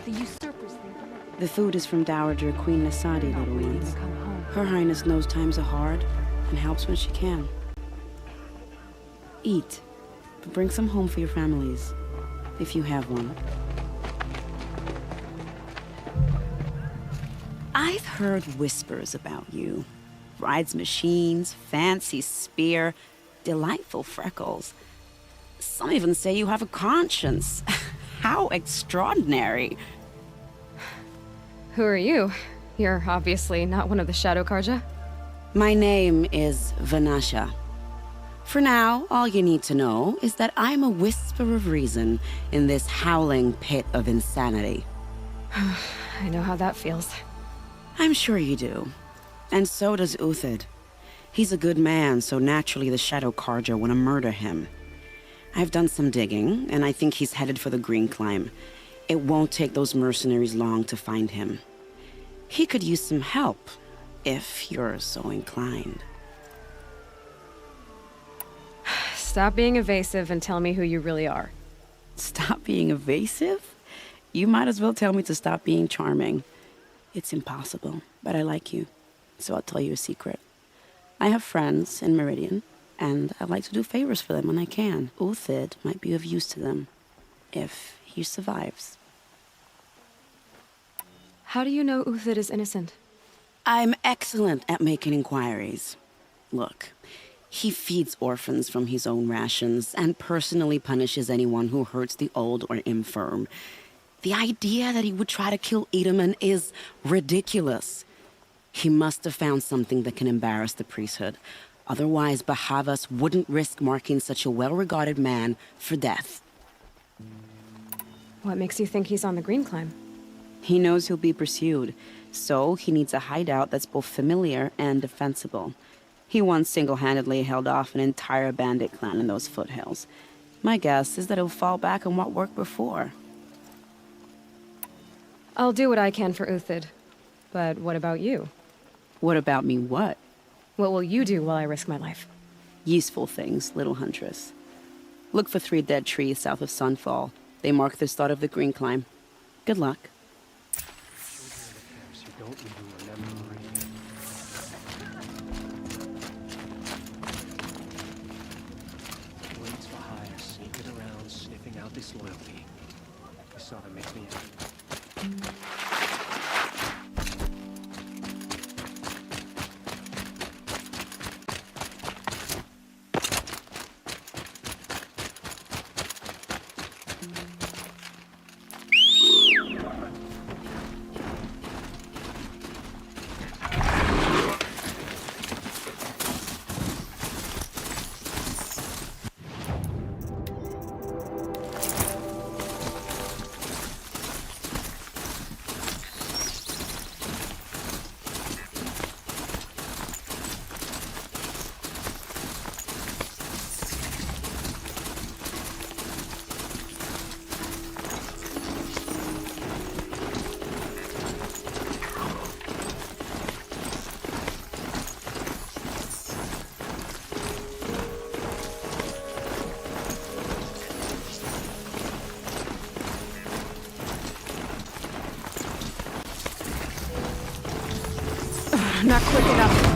The usurpers think The food is from Dowager Queen Nasadi, little waiting ones. to come home. Her Highness knows times are hard and helps when she can. Eat, but bring some home for your families, if you have one. I've heard whispers about you. Rides machines, fancy spear, delightful freckles. Some even say you have a conscience. How extraordinary. Who are you? You're obviously not one of the Shadow Karja. My name is Vanasha. For now, all you need to know is that I'm a whisper of reason in this howling pit of insanity. I know how that feels. I'm sure you do. And so does Uthid. He's a good man, so naturally the Shadow Karja want to murder him. I've done some digging, and I think he's headed for the Green Climb. It won't take those mercenaries long to find him. He could use some help, if you're so inclined. Stop being evasive and tell me who you really are. Stop being evasive? You might as well tell me to stop being charming. It's impossible, but I like you, so I'll tell you a secret. I have friends in Meridian, and I like to do favors for them when I can. Uthid might be of use to them, if he survives. How do you know Uthid is innocent? I'm excellent at making inquiries. Look, he feeds orphans from his own rations and personally punishes anyone who hurts the old or infirm. The idea that he would try to kill Edelman is ridiculous. He must have found something that can embarrass the priesthood. Otherwise, Bahavas wouldn't risk marking such a well-regarded man for death. What makes you think he's on the Green Climb? He knows he'll be pursued, so he needs a hideout that's both familiar and defensible. He once single-handedly held off an entire bandit clan in those foothills. My guess is that he'll fall back on what worked before. I'll do what I can for Uthid. But what about you? What about me what? What will you do while I risk my life? Useful things, little huntress. Look for 3 dead trees south of Sunfall. They mark the start of the Green Climb. Good luck. Waits for hire, sneaking around, sniffing out disloyalty. This sort of makes me Not quick enough.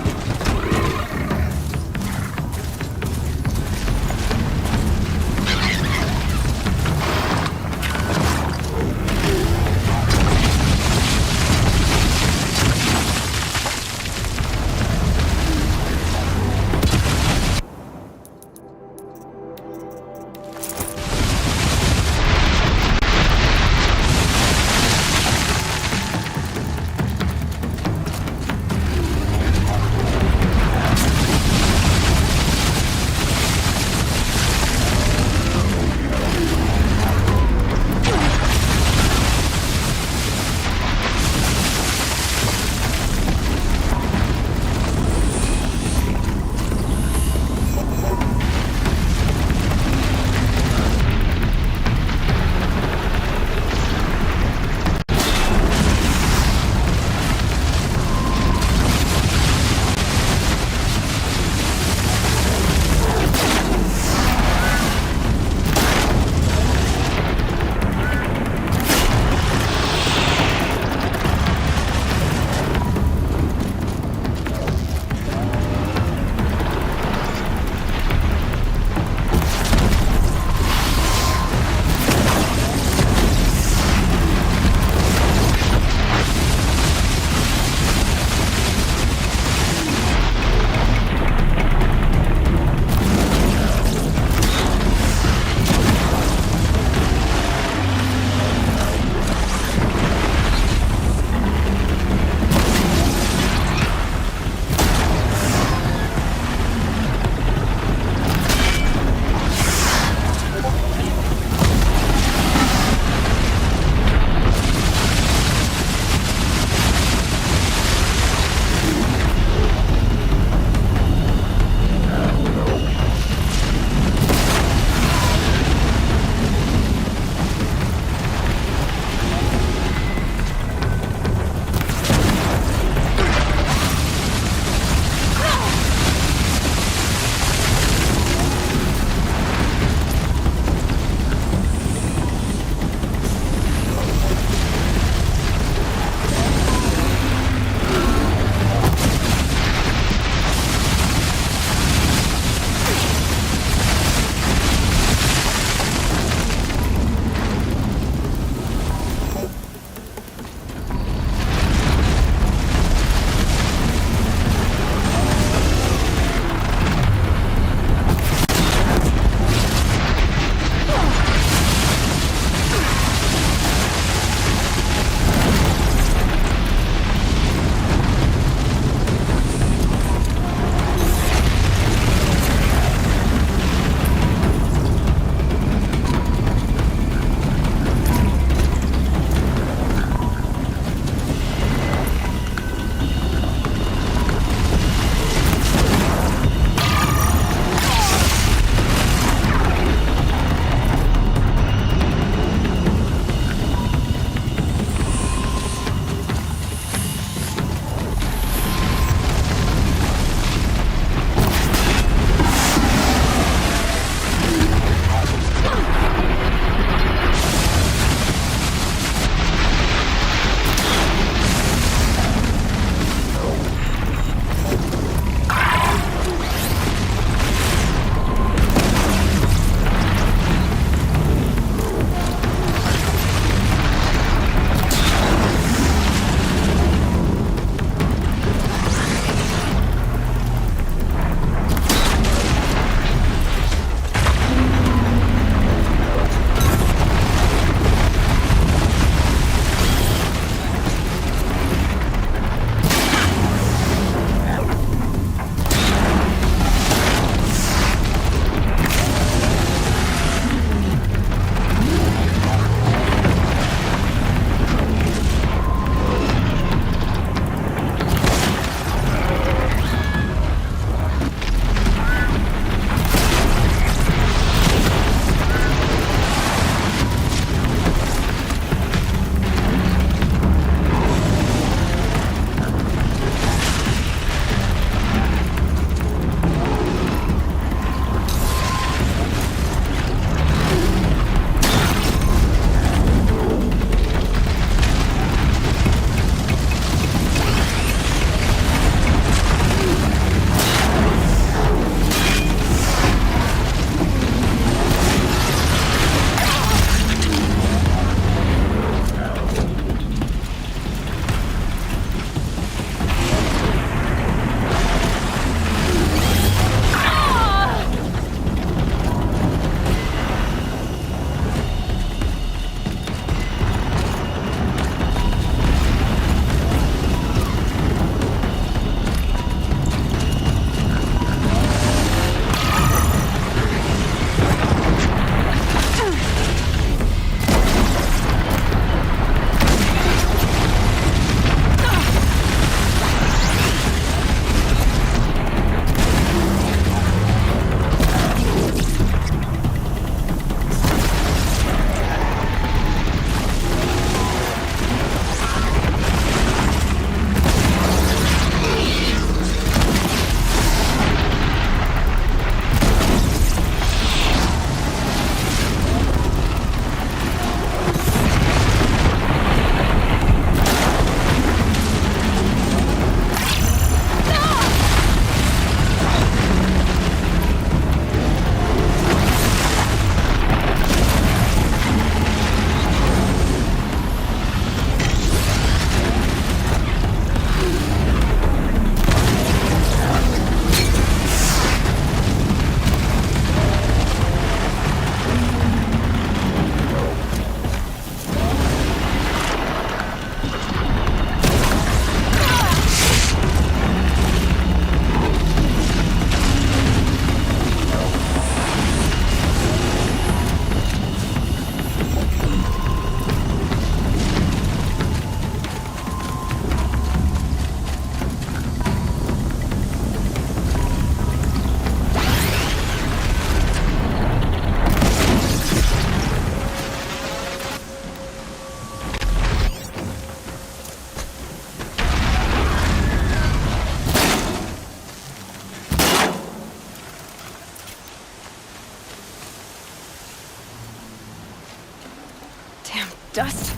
dust.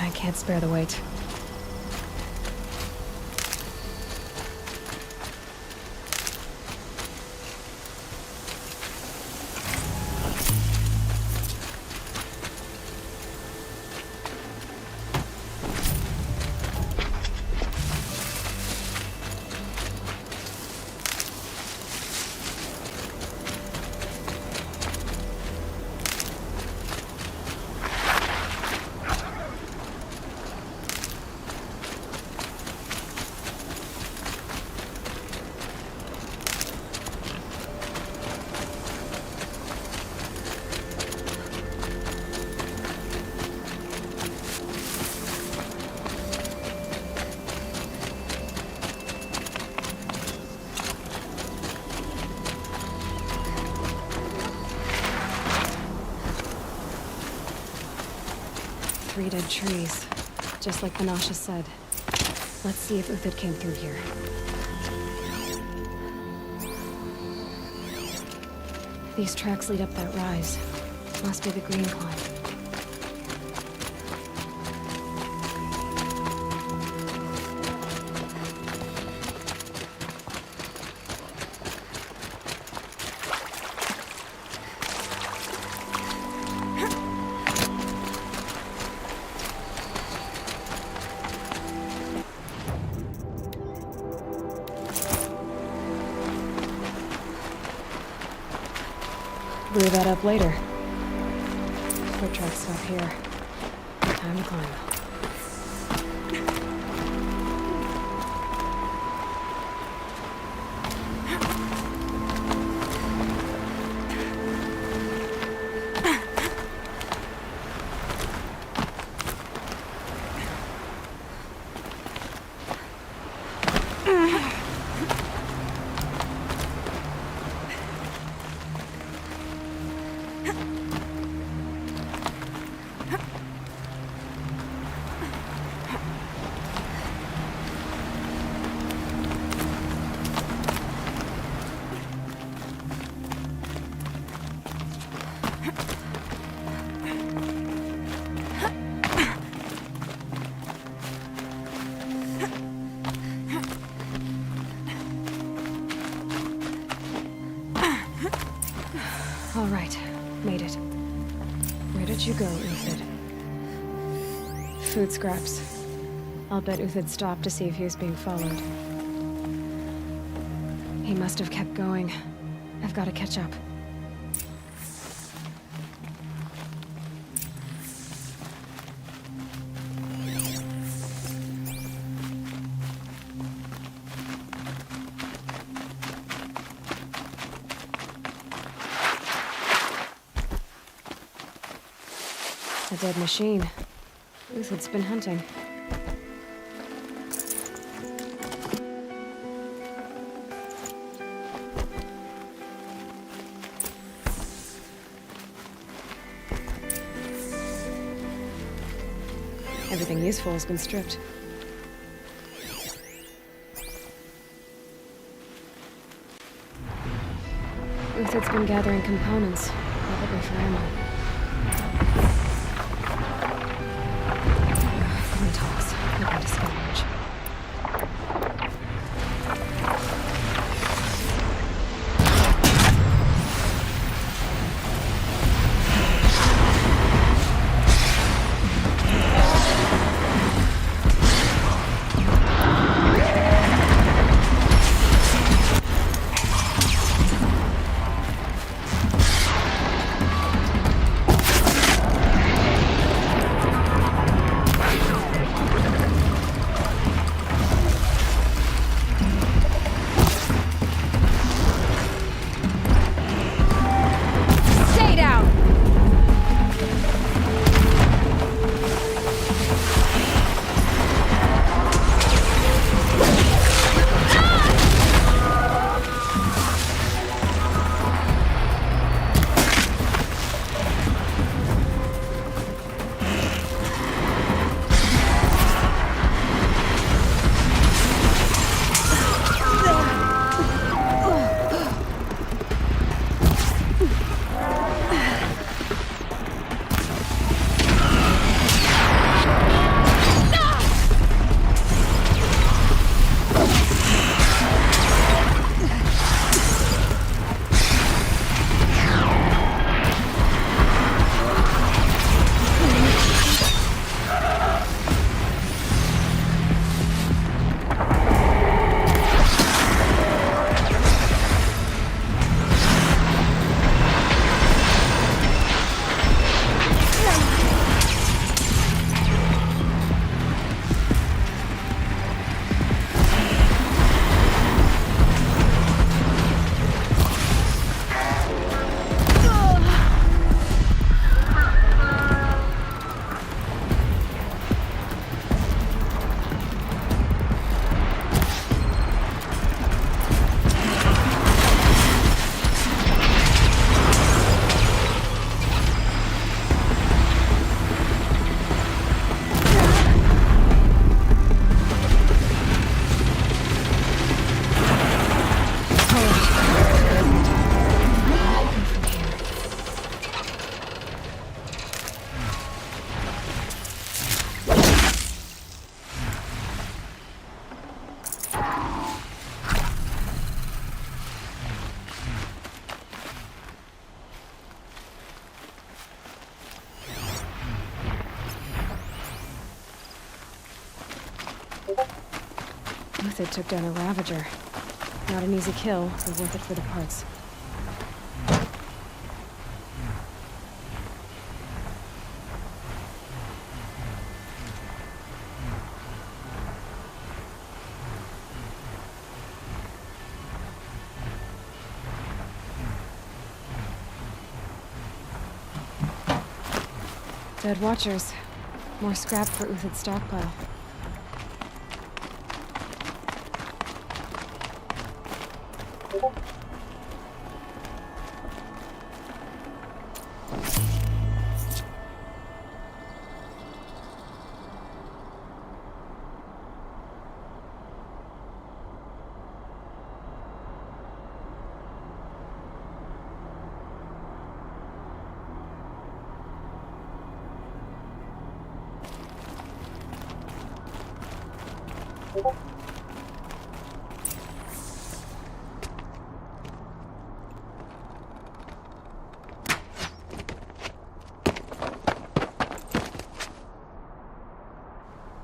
I can't spare the weight. Three dead trees, just like Vanasha said. Let's see if Uthid came through here. These tracks lead up that rise. Must be the green climb. Blew that up later. Foot tracks stop here. Time to climb. you go, Uthid? Food scraps. I'll bet Uthid stopped to see if he was being followed. He must have kept going. I've got to catch up. A dead machine. Uthid's been hunting. Everything useful has been stripped. Uthid's been gathering components, probably for ammo. Talks. I'm going to scavenge. Uthid took down a Ravager. Not an easy kill, but worth it for the parts. Dead Watchers. More scrap for Uthid's stockpile.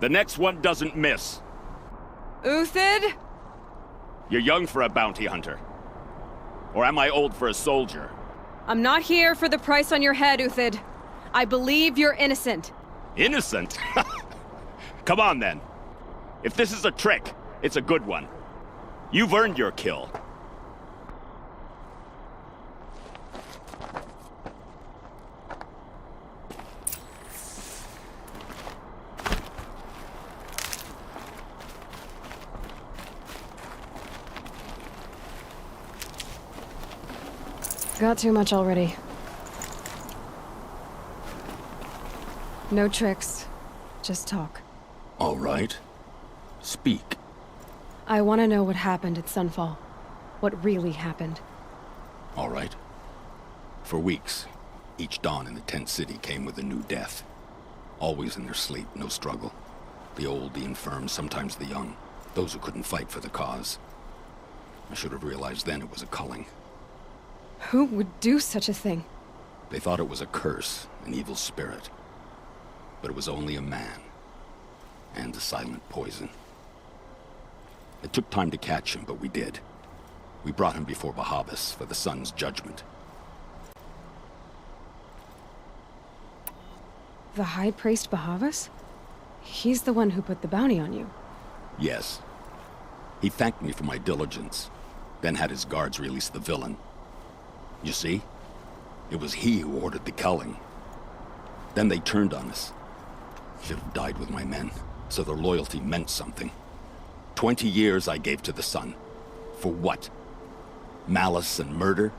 The next one doesn't miss. Uthid? You're young for a bounty hunter. Or am I old for a soldier? I'm not here for the price on your head, Uthid. I believe you're innocent. Innocent? Come on, then. If this is a trick, it's a good one. You've earned your kill. Got too much already. No tricks. Just talk. All right. Speak. I want to know what happened at Sunfall. What really happened. All right. For weeks, each dawn in the tent city came with a new death. Always in their sleep, no struggle. The old, the infirm, sometimes the young. Those who couldn't fight for the cause. I should have realized then it was a culling. Who would do such a thing? They thought it was a curse, an evil spirit. But it was only a man. And a silent poison. It took time to catch him, but we did. We brought him before Bahavas for the sun's judgment. The High Priest Bahavas? He's the one who put the bounty on you. Yes. He thanked me for my diligence, then had his guards release the villain. You see? It was he who ordered the culling. Then they turned on us. Should have died with my men, so their loyalty meant something. 20 years I gave to the sun. For what? Malice and murder?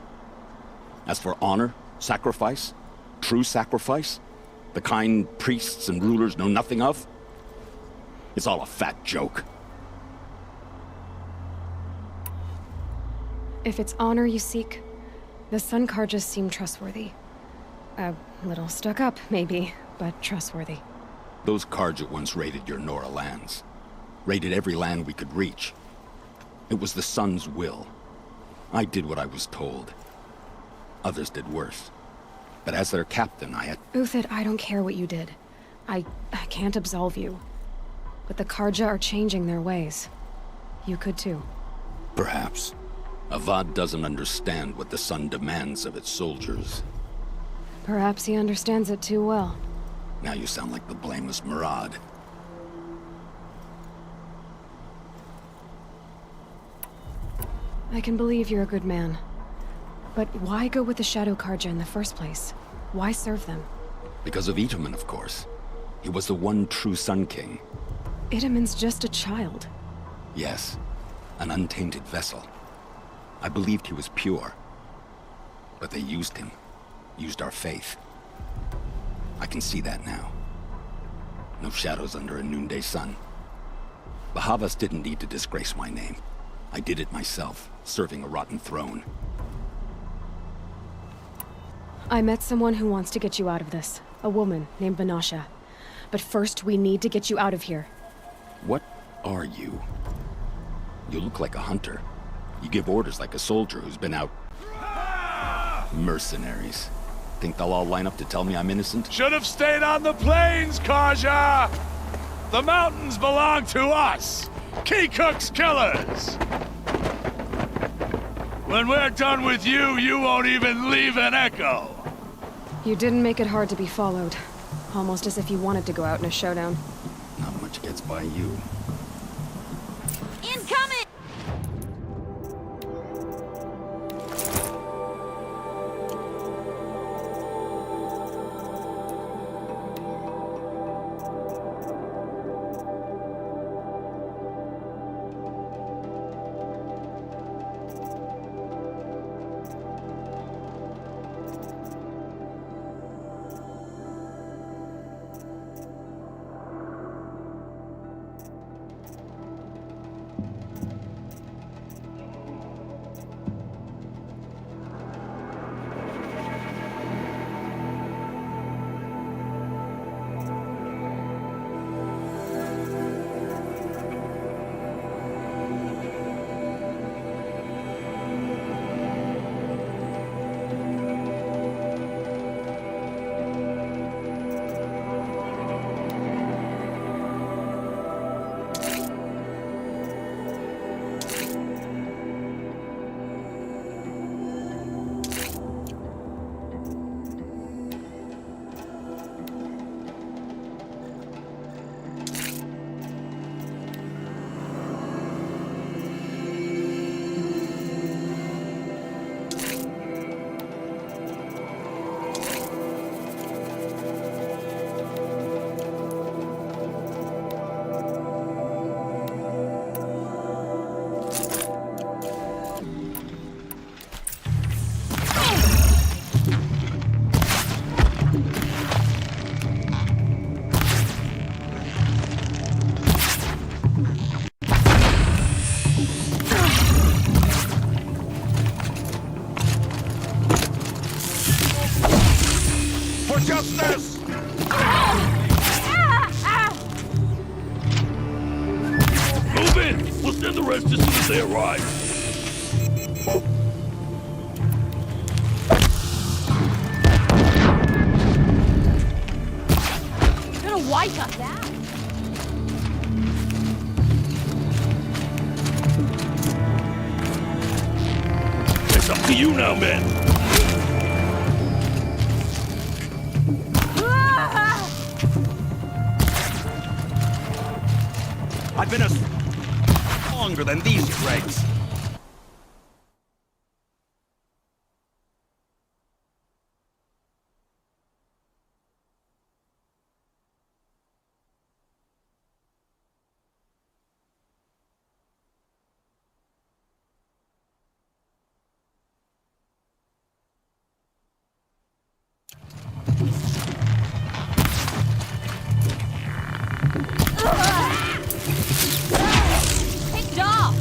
As for honor, sacrifice, true sacrifice, the kind priests and rulers know nothing of? It's all a fat joke. If it's honor you seek, the Sun Karjas seem trustworthy. A little stuck up, maybe, but trustworthy. Those Karja once raided your Nora lands. Raided every land we could reach. It was the Sun's will. I did what I was told. Others did worse. But as their captain, I had... Uthid, I don't care what you did. I can't absolve you. But the Karja are changing their ways. You could too. Perhaps. Avad doesn't understand what the Sun demands of its soldiers. Perhaps he understands it too well. Now you sound like the blameless Murad. I can believe you're a good man. But why go with the Shadow Karja in the first place? Why serve them? Because of Itaman, of course. He was the one true Sun King. Itaman's just a child. Yes, an untainted vessel. I believed he was pure. But they used him. Used our faith. I can see that now. No shadows under a noonday sun. Bahavas didn't need to disgrace my name. I did it myself, serving a rotten throne. I met someone who wants to get you out of this. A woman named Vanasha. But first, we need to get you out of here. What are you? You look like a hunter. You give orders like a soldier who's been out... Mercenaries. Think they'll all line up to tell me I'm innocent? Should have stayed on the plains, Kaja! The mountains belong to us! Keycook's killers! When we're done with you, you won't even leave an echo! You didn't make it hard to be followed. Almost as if you wanted to go out in a showdown. Not much gets by you. Incoming! in! We'll send the rest as soon as they arrive. You're gonna wipe us out. It's up to you now, men. I've been longer than these dregs. Take it off.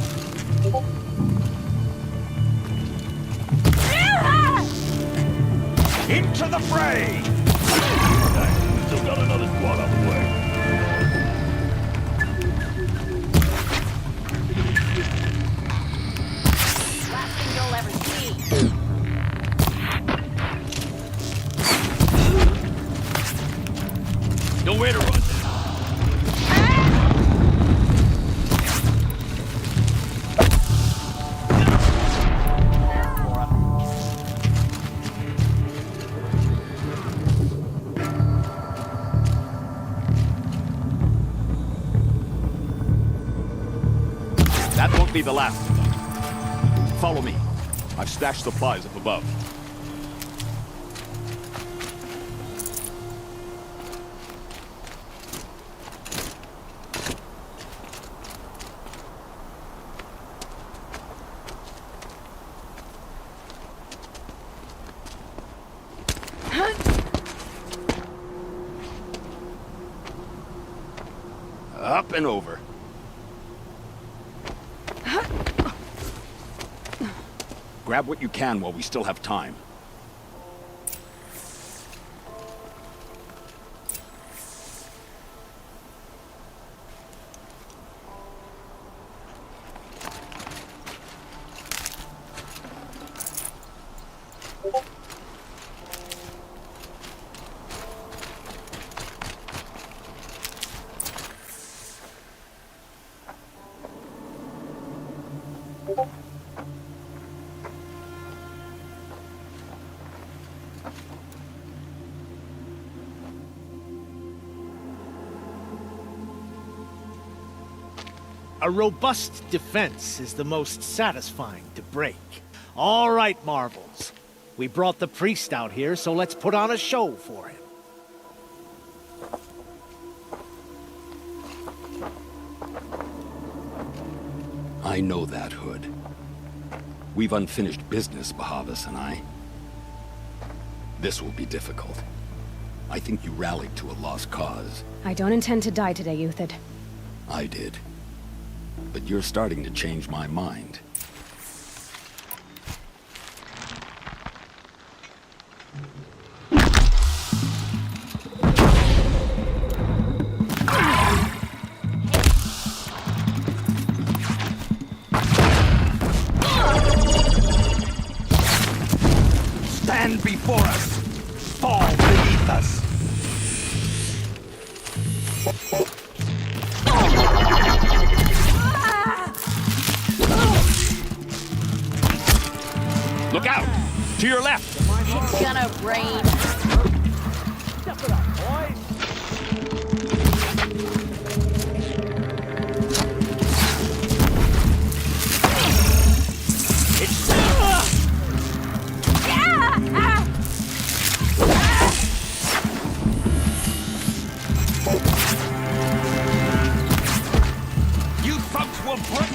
Into the fray! Still got another squad on the way. Last thing you'll ever see. Nowhere to run. That won't be the last. Follow me. I've stashed supplies up above. Up and over. Grab what you can while we still have time. A robust defense is the most satisfying to break. All right, Marvels. We brought the priest out here, so let's put on a show for him. I know that, Hood. We've unfinished business, Bahavas and I. This will be difficult. I think you rallied to a lost cause. I don't intend to die today, Euthyd. I did. But you're starting to change my mind. Stand before us! Fall beneath us! Look out! To your left! It's gonna rain. Step it up, boys. You folks will break!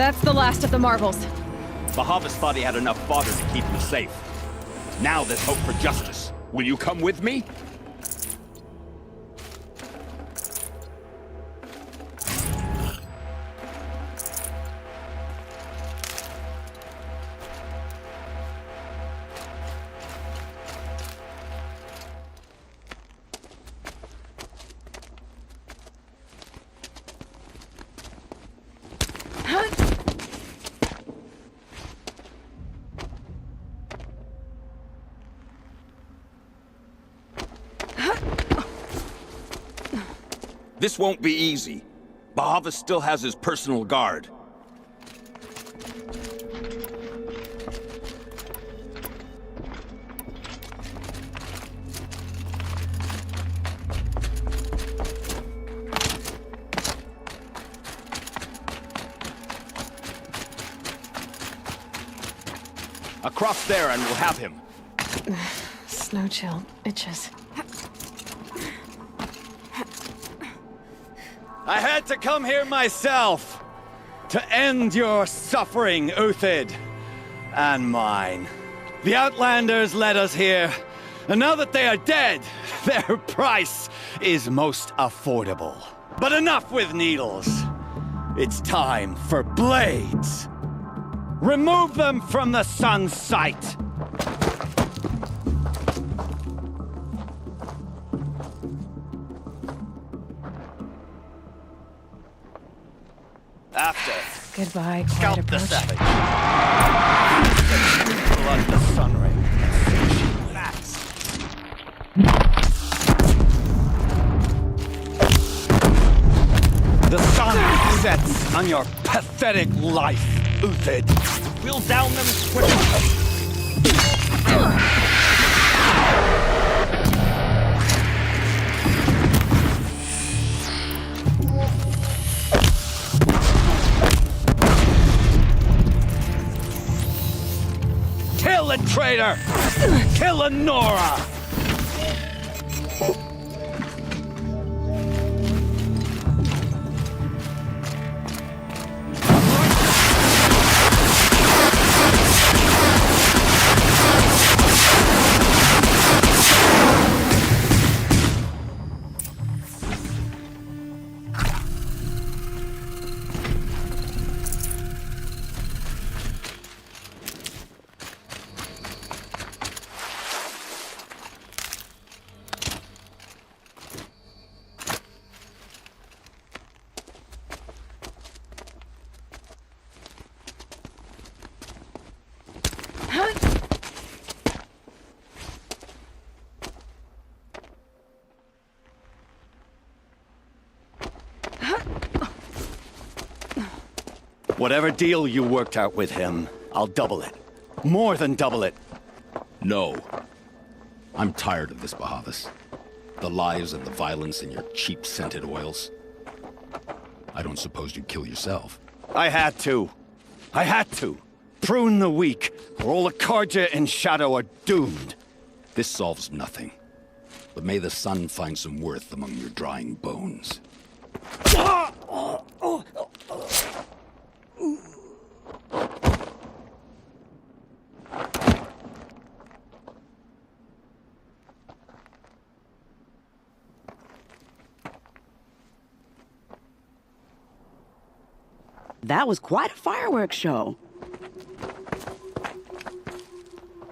That's the last of the marvels. Bahavas thought he had enough fodder to keep him safe. Now there's hope for justice. Will you come with me? This won't be easy. Bahavas still has his personal guard. Across there and we'll have him. Snow chill itches. I had to come here myself to end your suffering, Uthid, and mine. The Outlanders led us here, and now that they are dead, their price is most affordable. But enough with needles. It's time for blades. Remove them from the sun's sight. After. Goodbye, quiet Scalp the approach. savage. Blood the sun ray. Relax. The sun sets on your pathetic life, Uthid. We'll down them swiftly. Kill a traitor! Kill a Nora! Whatever deal you worked out with him, I'll double it. More than double it. No. I'm tired of this, Bahavas. The lies and the violence and your cheap scented oils. I don't suppose you'd kill yourself. I had to. I had to. Prune the weak, or all the Karja in Shadow are doomed. This solves nothing. But may the sun find some worth among your drying bones. That was quite a fireworks show.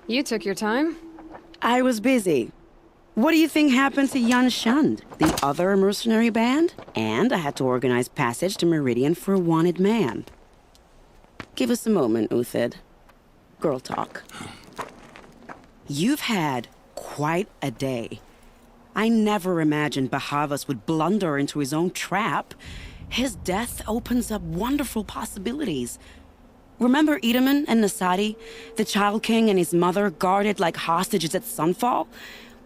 You took your time? I was busy. What do you think happened to Yan Shund, the other mercenary band? And I had to organize passage to Meridian for a wanted man. Give us a moment, Uthid. Girl talk. You've had quite a day. I never imagined Bahavas would blunder into his own trap. His death opens up wonderful possibilities. Remember Edaman and Nasadi, the Child King and his mother guarded like hostages at sunfall?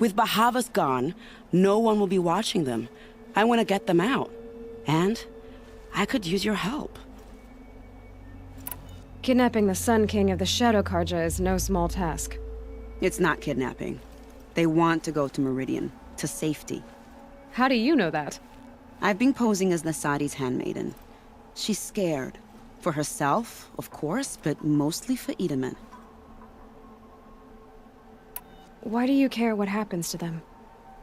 With Bahavas gone, no one will be watching them. I want to get them out. And I could use your help. Kidnapping the Sun King of the Shadow Karja is no small task. It's not kidnapping. They want to go to Meridian, to safety. How do you know that? I've been posing as Nasadi's handmaiden. She's scared. For herself, of course, but mostly for Itaman. Why do you care what happens to them?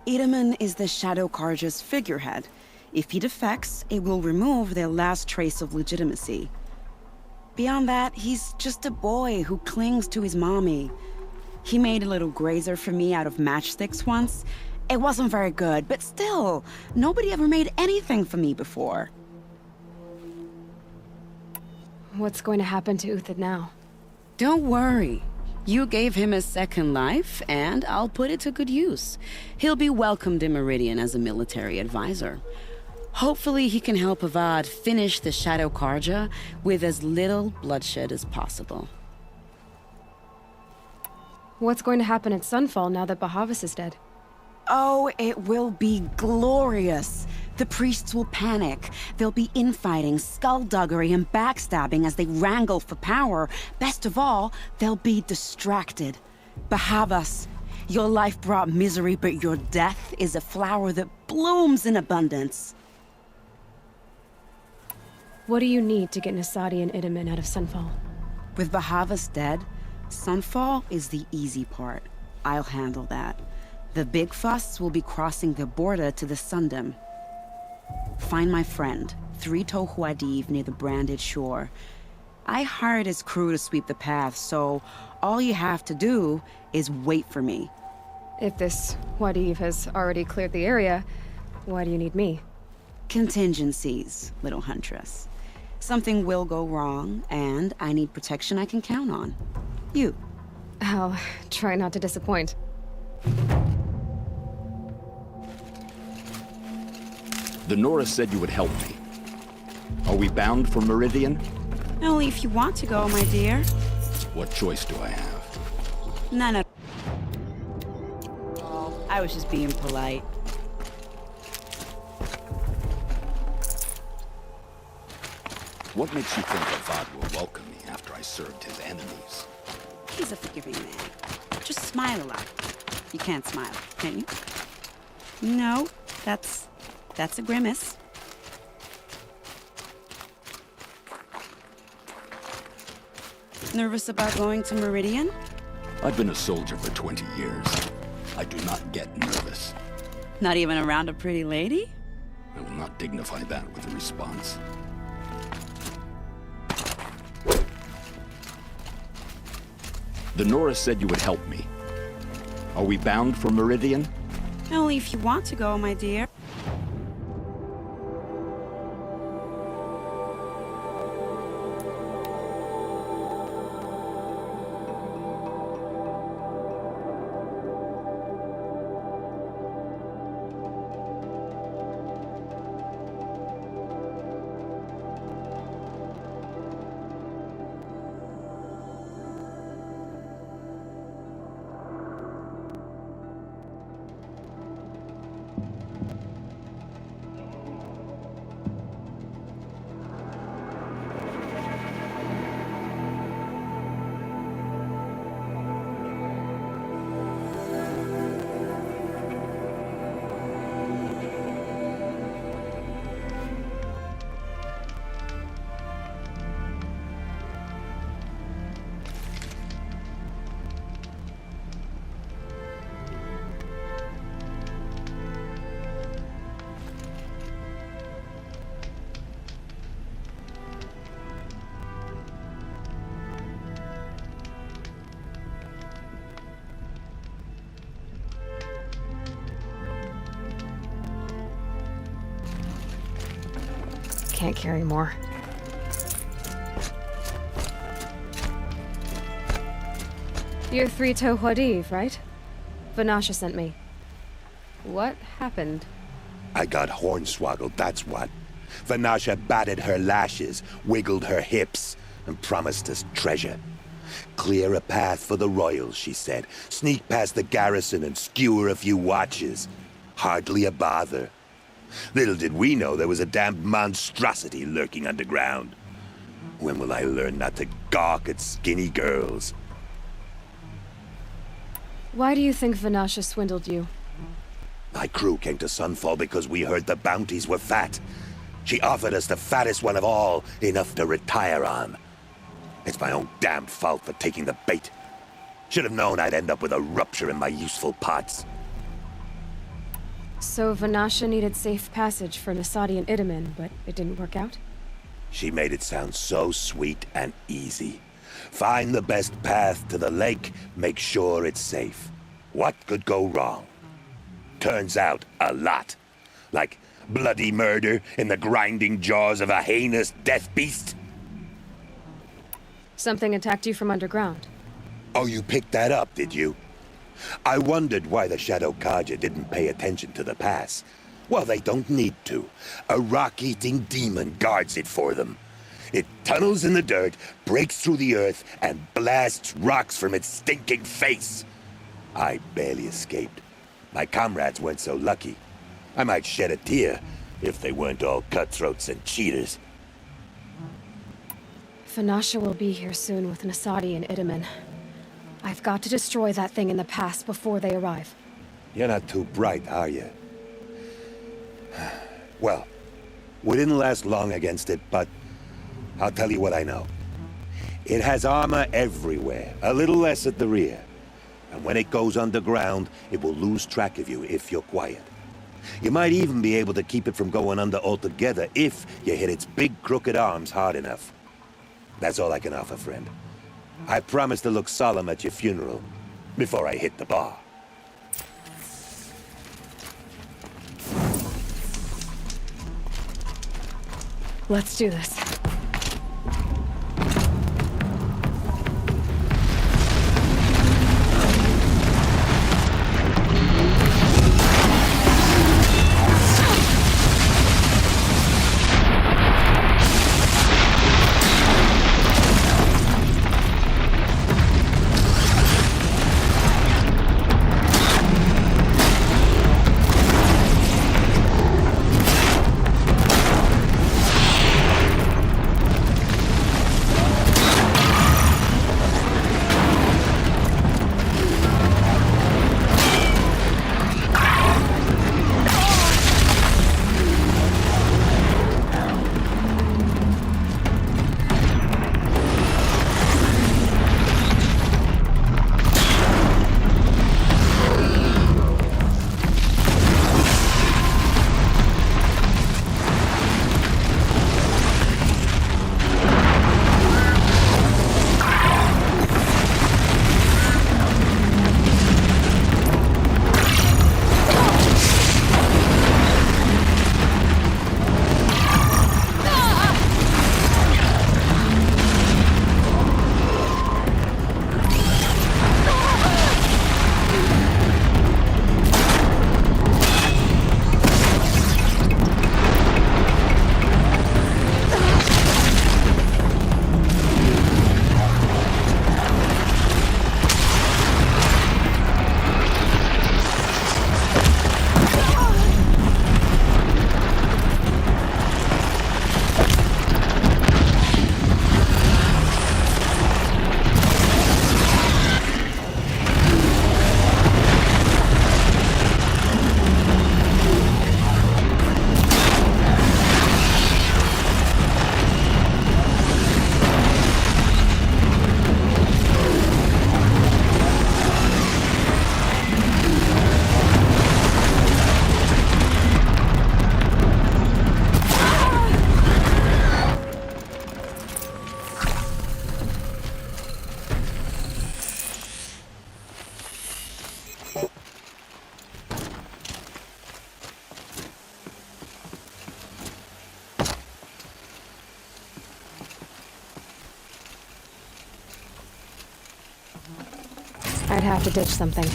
Itaman is the Shadow Carja's figurehead. If he defects, it will remove their last trace of legitimacy. Beyond that, he's just a boy who clings to his mommy. He made a little grazer for me out of matchsticks once. It wasn't very good, but still, nobody ever made anything for me before. What's going to happen to Uthid now? Don't worry. You gave him a second life, and I'll put it to good use. He'll be welcomed in Meridian as a military advisor. Hopefully he can help Avad finish the Shadow Carja with as little bloodshed as possible. What's going to happen at Sunfall now that Bahavas is dead? Oh, it will be glorious. The priests will panic. There'll be infighting, skullduggery, and backstabbing as they wrangle for power. Best of all, they'll be distracted. Bahavas, your life brought misery, but your death is a flower that blooms in abundance. What do you need to get Nasadi and Itaman out of Sunfall? With Bahavas dead, Sunfall is the easy part. I'll handle that. The big fuss will be crossing the border to the Sundom. Find my friend, 3-Toe Huadiv, near the branded shore. I hired his crew to sweep the path, so all you have to do is wait for me. If this Huadiv has already cleared the area, why do you need me? Contingencies, little huntress. Something will go wrong, and I need protection I can count on. You. I'll try not to disappoint. The Nora said you would help me. Are we bound for Meridian? Only if you want to go, my dear. What choice do I have? None at all. I was just being polite. What makes you think Avad will welcome me after I served his enemies? He's a forgiving man. Just smile a lot. You can't smile, can you? No, that's a grimace. Nervous about going to Meridian? I've been a soldier for 20 years. I do not get nervous. Not even around a pretty lady? I will not dignify that with a response. The Nora said you would help me. Are we bound for Meridian? Only if you want to go, my dear. Can't carry more. You're 3-Toe Huadiv, right? Vanasha sent me. What happened? I got hornswoggled, that's what. Vanasha batted her lashes, wiggled her hips, and promised us treasure. Clear a path for the royals, she said. Sneak past the garrison and skewer a few watches. Hardly a bother. Little did we know there was a damned monstrosity lurking underground. When will I learn not to gawk at skinny girls? Why do you think Vanasha swindled you? My crew came to Sunfall because we heard the bounties were fat. She offered us the fattest one of all, enough to retire on. It's my own damned fault for taking the bait. Should have known I'd end up with a rupture in my useful parts. So Vanasha needed safe passage for Nasadi and Itamen, but it didn't work out? She made it sound so sweet and easy. Find the best path to the lake, make sure it's safe. What could go wrong? Turns out, a lot. Like bloody murder in the grinding jaws of a heinous death beast. Something attacked you from underground. Oh, you picked that up, did you? I wondered why the Shadow Kaja didn't pay attention to the pass. Well, they don't need to. A rock-eating demon guards it for them. It tunnels in the dirt, breaks through the earth, and blasts rocks from its stinking face. I barely escaped. My comrades weren't so lucky. I might shed a tear if they weren't all cutthroats and cheaters. Vanasha will be here soon with Nasadi and Itamen. I've got to destroy that thing in the pass before they arrive. You're not too bright, are you? Well, we didn't last long against it, but I'll tell you what I know. It has armor everywhere, a little less at the rear. And when it goes underground, it will lose track of you if you're quiet. You might even be able to keep it from going under altogether if you hit its big crooked arms hard enough. That's all I can offer, friend. I promise to look solemn at your funeral before I hit the bar. Let's do this. I'd have to ditch something.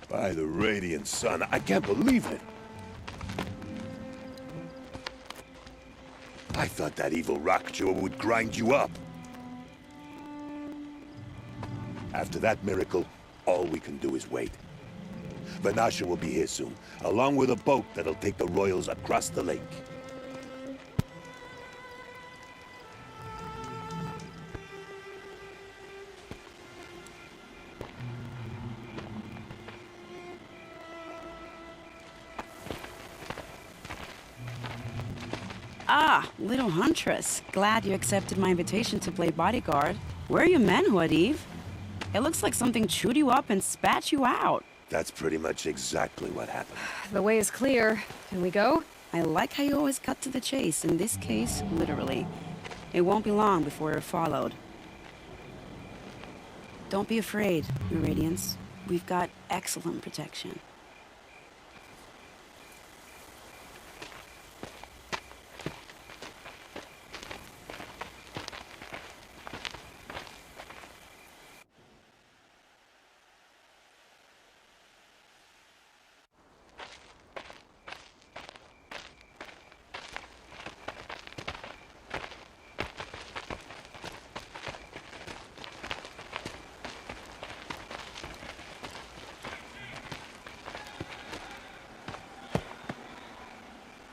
By the radiant sun, I can't believe it. I thought that evil rockjaw would grind you up. After that miracle, all we can do is wait. Vanasha will be here soon, along with a boat that'll take the royals across the lake. Ah, little huntress. Glad you accepted my invitation to play bodyguard. Where are your manhood, Eve? It looks like something chewed you up and spat you out. That's pretty much exactly what happened. The way is clear. Can we go? I like how you always cut to the chase, in this case, literally. It won't be long before we're followed. Don't be afraid, Your Radiance. We've got excellent protection.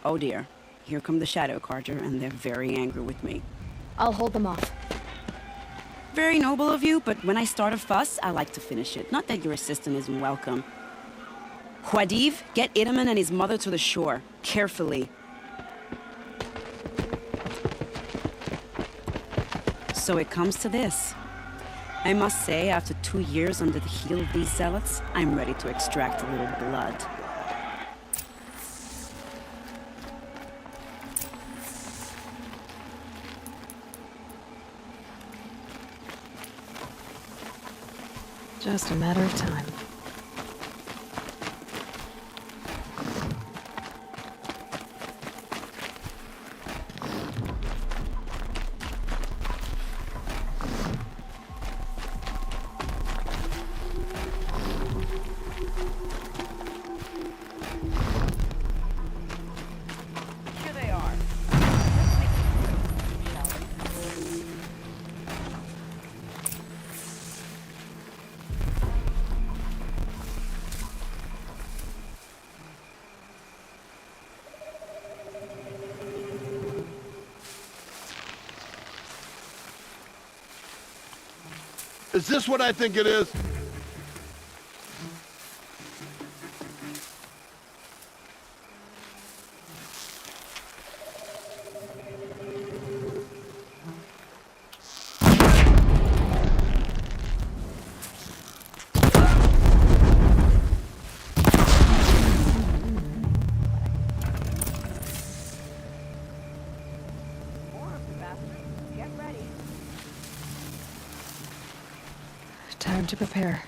Oh dear, here come the Shadow Carja, and they're very angry with me. I'll hold them off. Very noble of you, but when I start a fuss, I like to finish it. Not that your assistant isn't welcome. Huadiv, get Itaman and his mother to the shore. Carefully. So it comes to this. I must say, after 2 years under the heel of these zealots, I'm ready to extract a little blood. Just a matter of time. Here they are. Is this what I think it is? Time to prepare.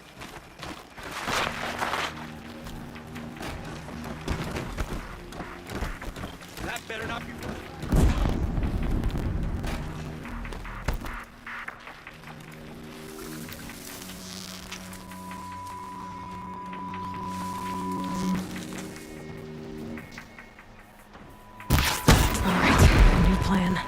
That better not be. All right, new plan.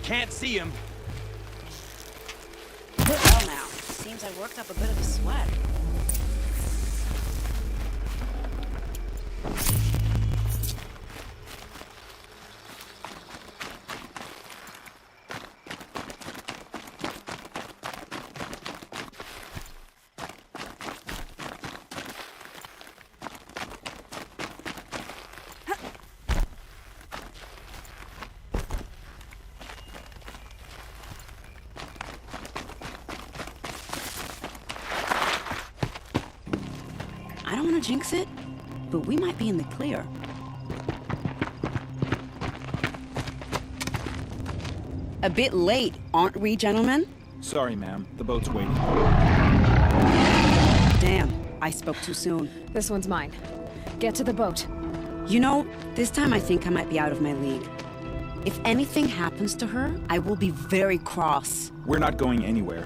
Can't see him. Well now, seems I worked up a bit of a sweat. I don't want to jinx it, but we might be in the clear. A bit late, aren't we, gentlemen? Sorry, ma'am. The boat's waiting. Damn, I spoke too soon. This one's mine. Get to the boat. You know, this time I think I might be out of my league. If anything happens to her, I will be very cross. We're not going anywhere.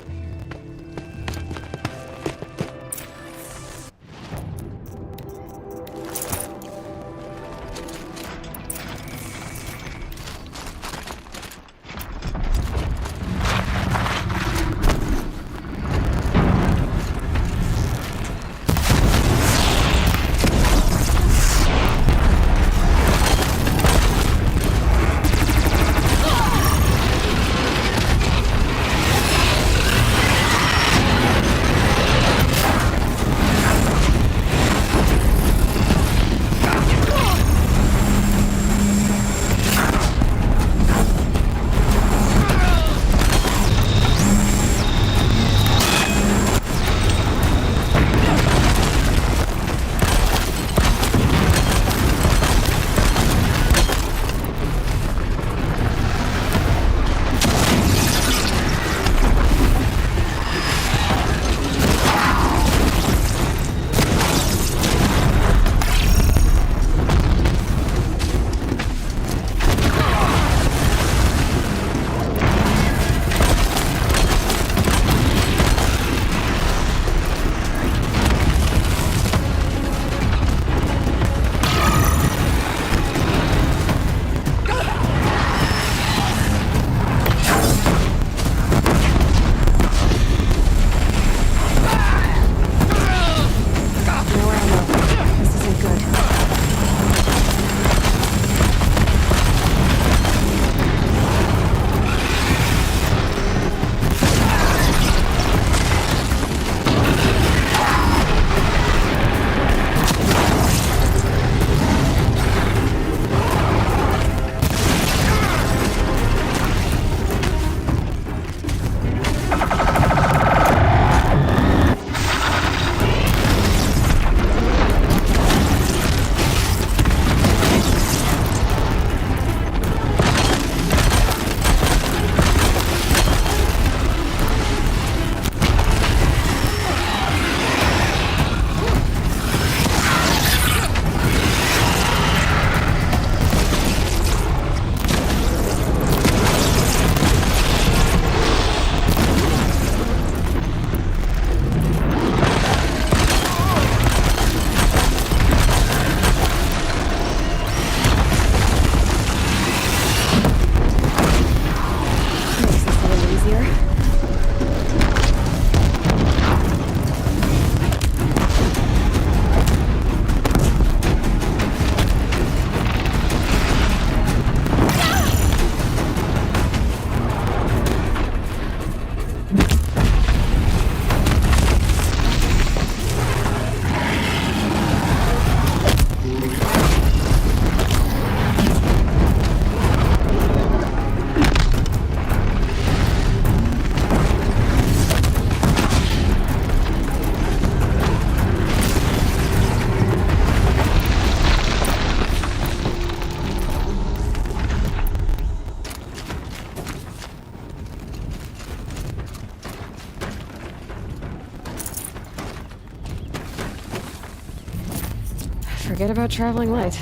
Forget about traveling light.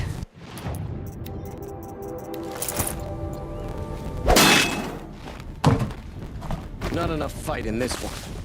Not enough fight in this one.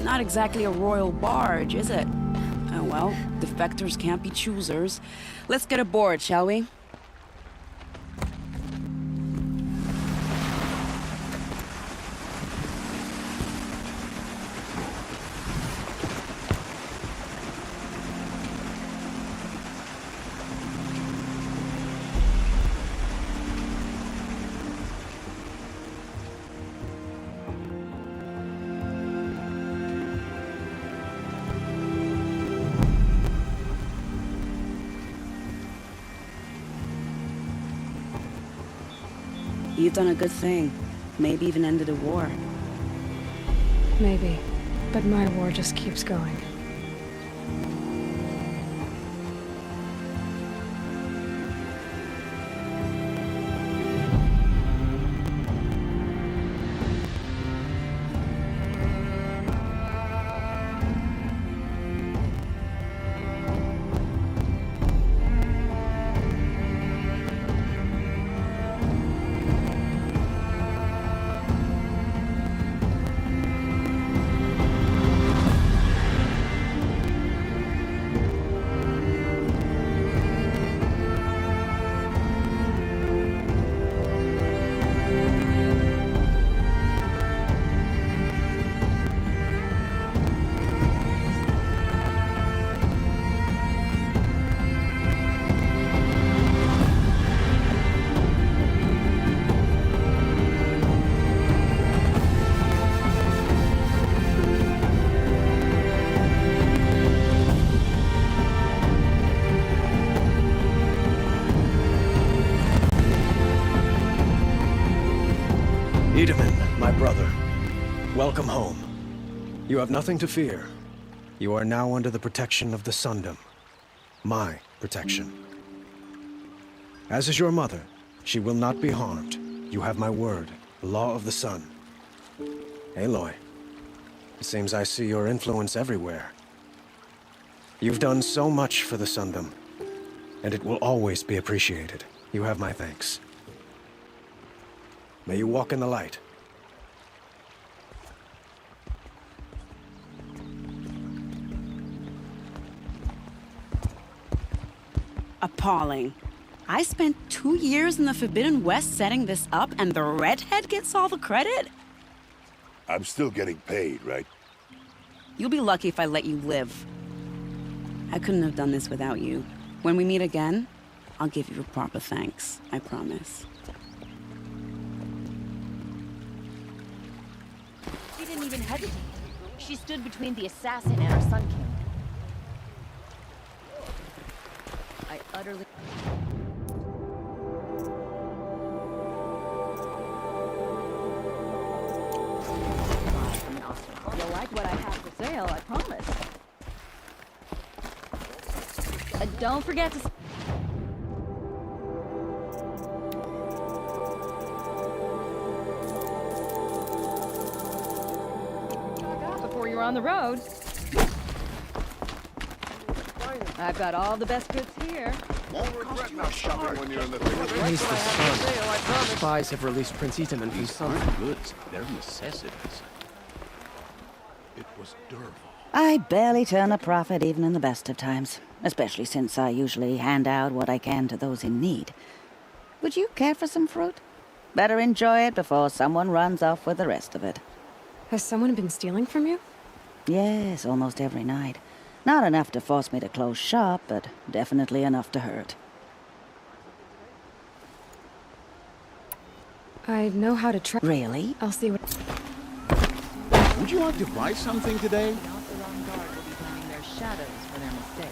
Not exactly a royal barge, is it? Oh well, defectors can't be choosers. Let's get aboard, shall we? You've done a good thing. Maybe even ended a war. Maybe. But my war just keeps going. Edaman, my brother, welcome home. You have nothing to fear. You are now under the protection of the Sundom. My protection. As is your mother, she will not be harmed. You have my word, the law of the sun. Aloy, it seems I see your influence everywhere. You've done so much for the Sundom, and it will always be appreciated. You have my thanks. May you walk in the light. Appalling. I spent 2 years in the Forbidden West setting this up, and the redhead gets all the credit? I'm still getting paid, right? You'll be lucky if I let you live. I couldn't have done this without you. When we meet again, I'll give you a proper thanks. I promise. She didn't even hesitate. She stood between the assassin and her Sun King. I utterly... You'll like what I have for sale, I promise. Don't forget to... Before you're on the road. I've got all the best goods here. Won't regret not shopping when you're in the thick of Praise it. the sun. Spies have released Prince Edaman from some Goods, they're necessities. It was Derval. I barely turn a profit even in the best of times, especially since I usually hand out what I can to those in need. Would you care for some fruit? Better enjoy it before someone runs off with the rest of it. Has someone been stealing from you? Yes, almost every night. Not enough to force me to close shop, but definitely enough to hurt. I know how to try. Really? I'll see what... Would you like to buy something today? Not the wrong guard will be blaming their shadows for their mistakes.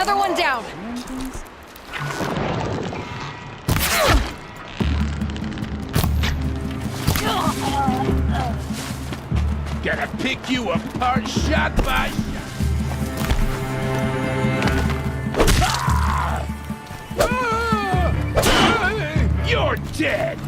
Another one down! Gonna pick you apart shot by shot. You're dead!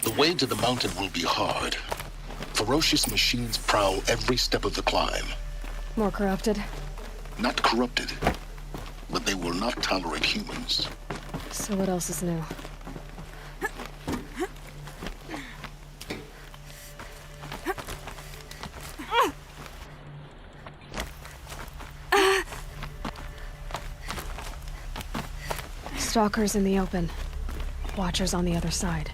The way to the mountain will be hard. Ferocious machines prowl every step of the climb. More corrupted? Not corrupted, but they will not tolerate humans. So what else is new? Stalkers in the open. Watchers on the other side.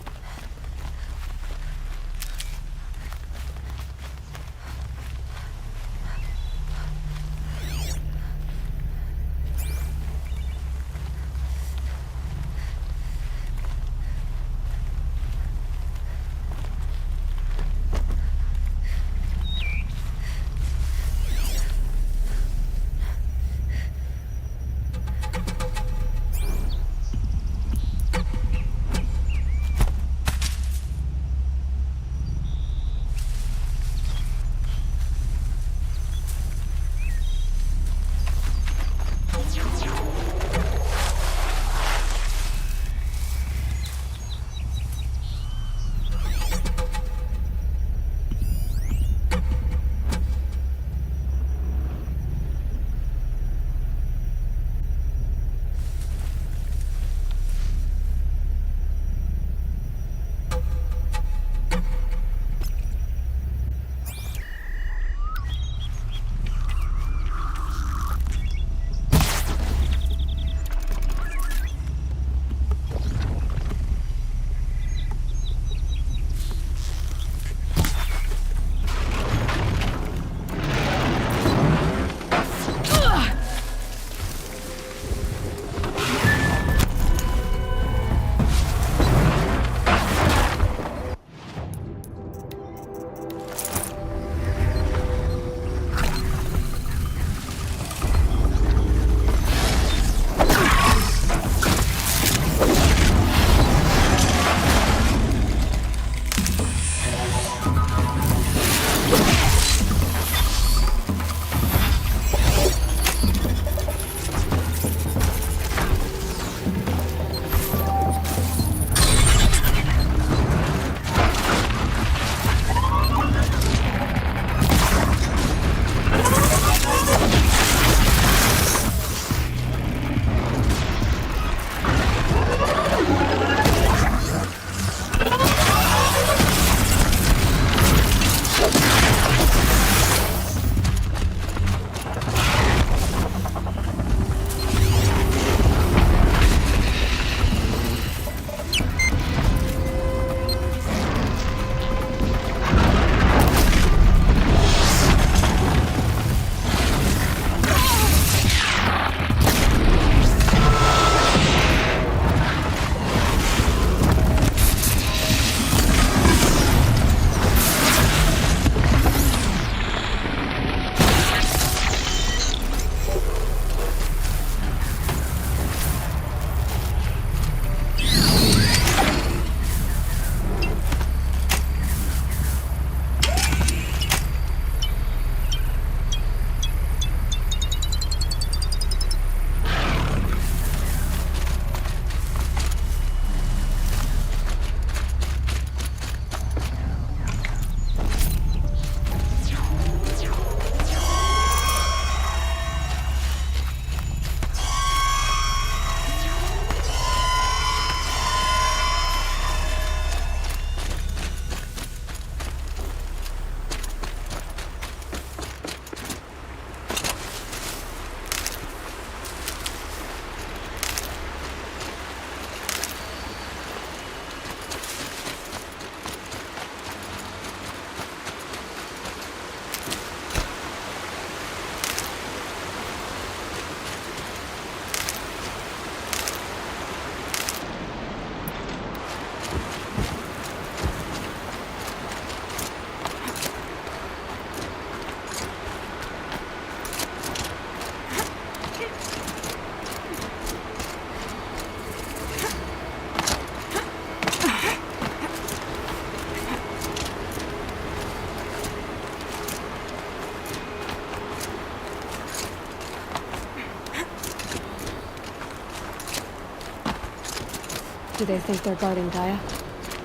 Do they think they're guarding Gaia?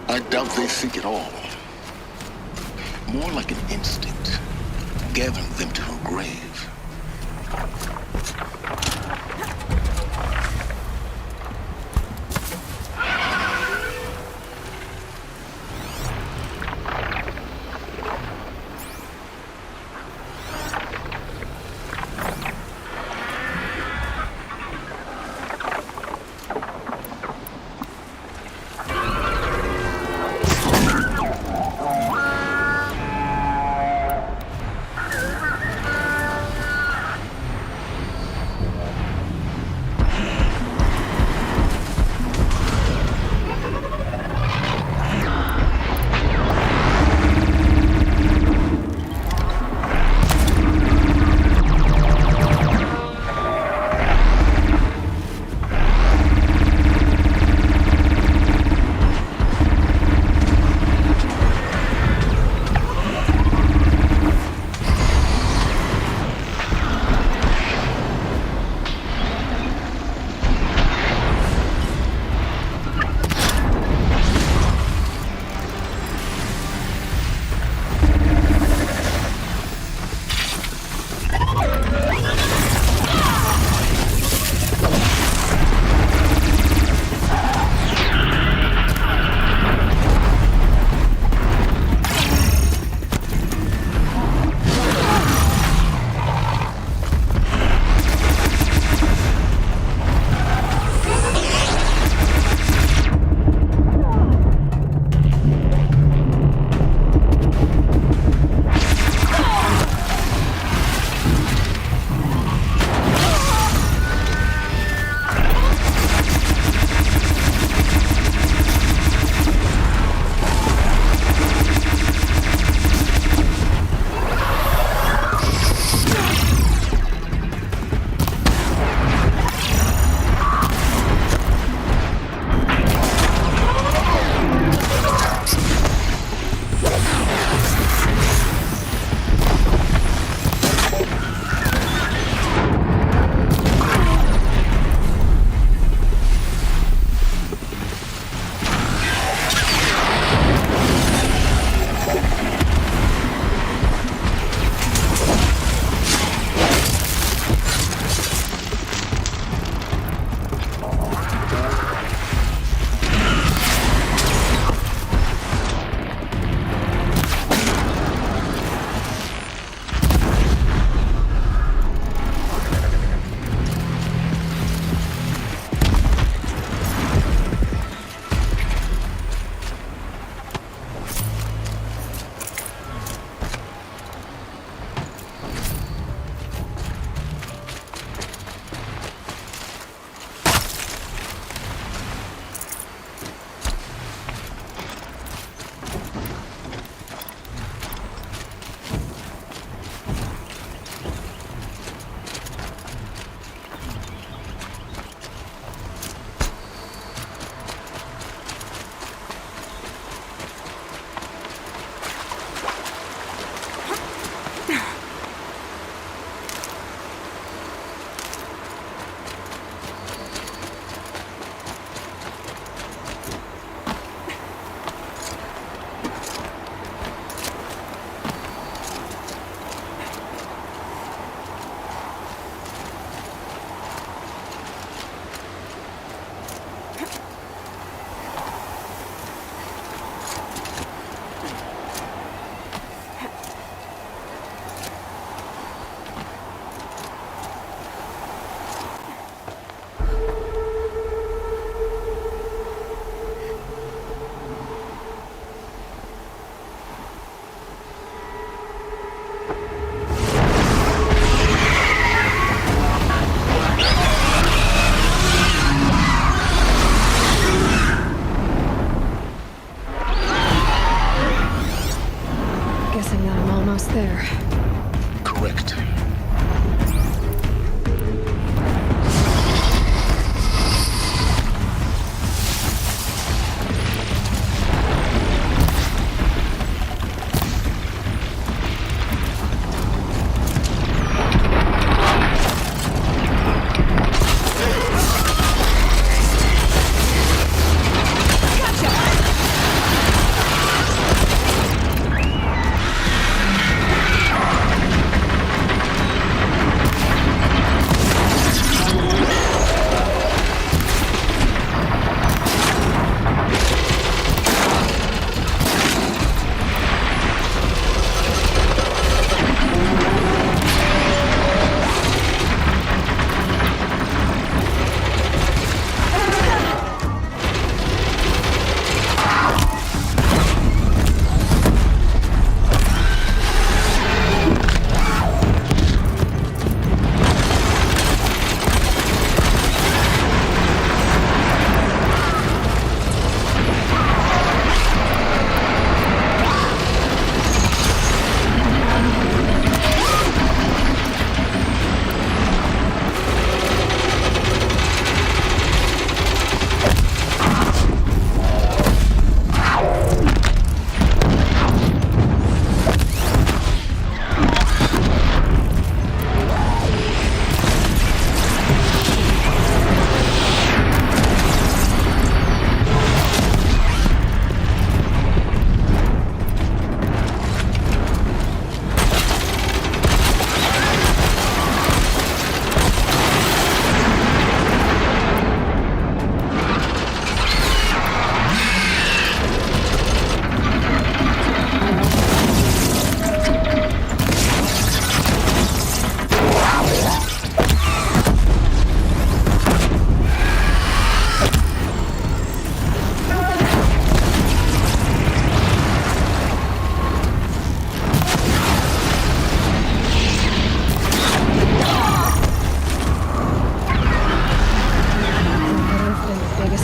I doubt they think at all. More like an instinct, gathering them to her grave.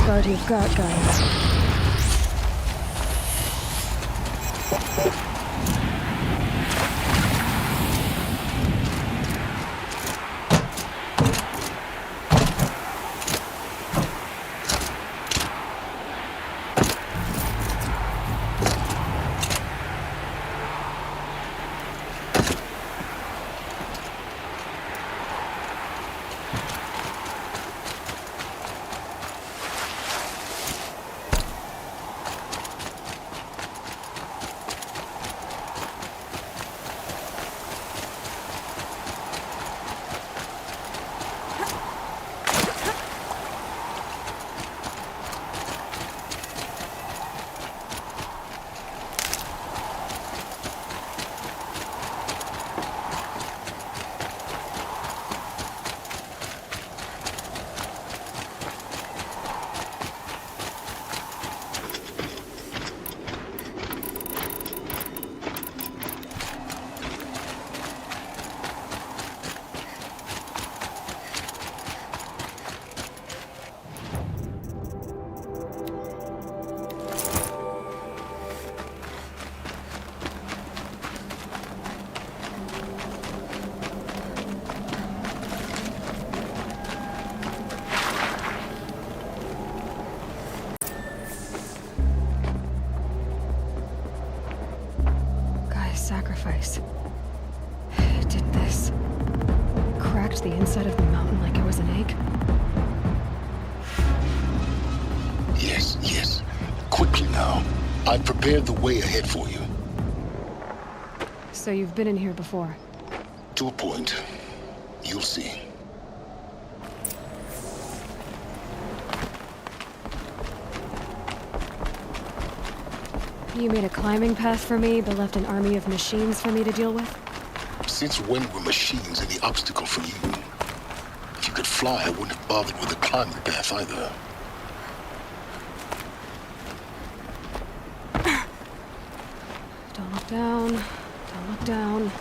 guard you've got, guys. Sacrifice. It did this. Cracked the inside of the mountain like it was an egg. Yes, yes. Quickly now. I've prepared the way ahead for you. So you've been in here before? To a point. You'll see. You made a climbing path for me, but left an army of machines for me to deal with? Since when were machines any obstacle for you? If you could fly, I wouldn't have bothered with a climbing path either. Don't look down. Don't look down.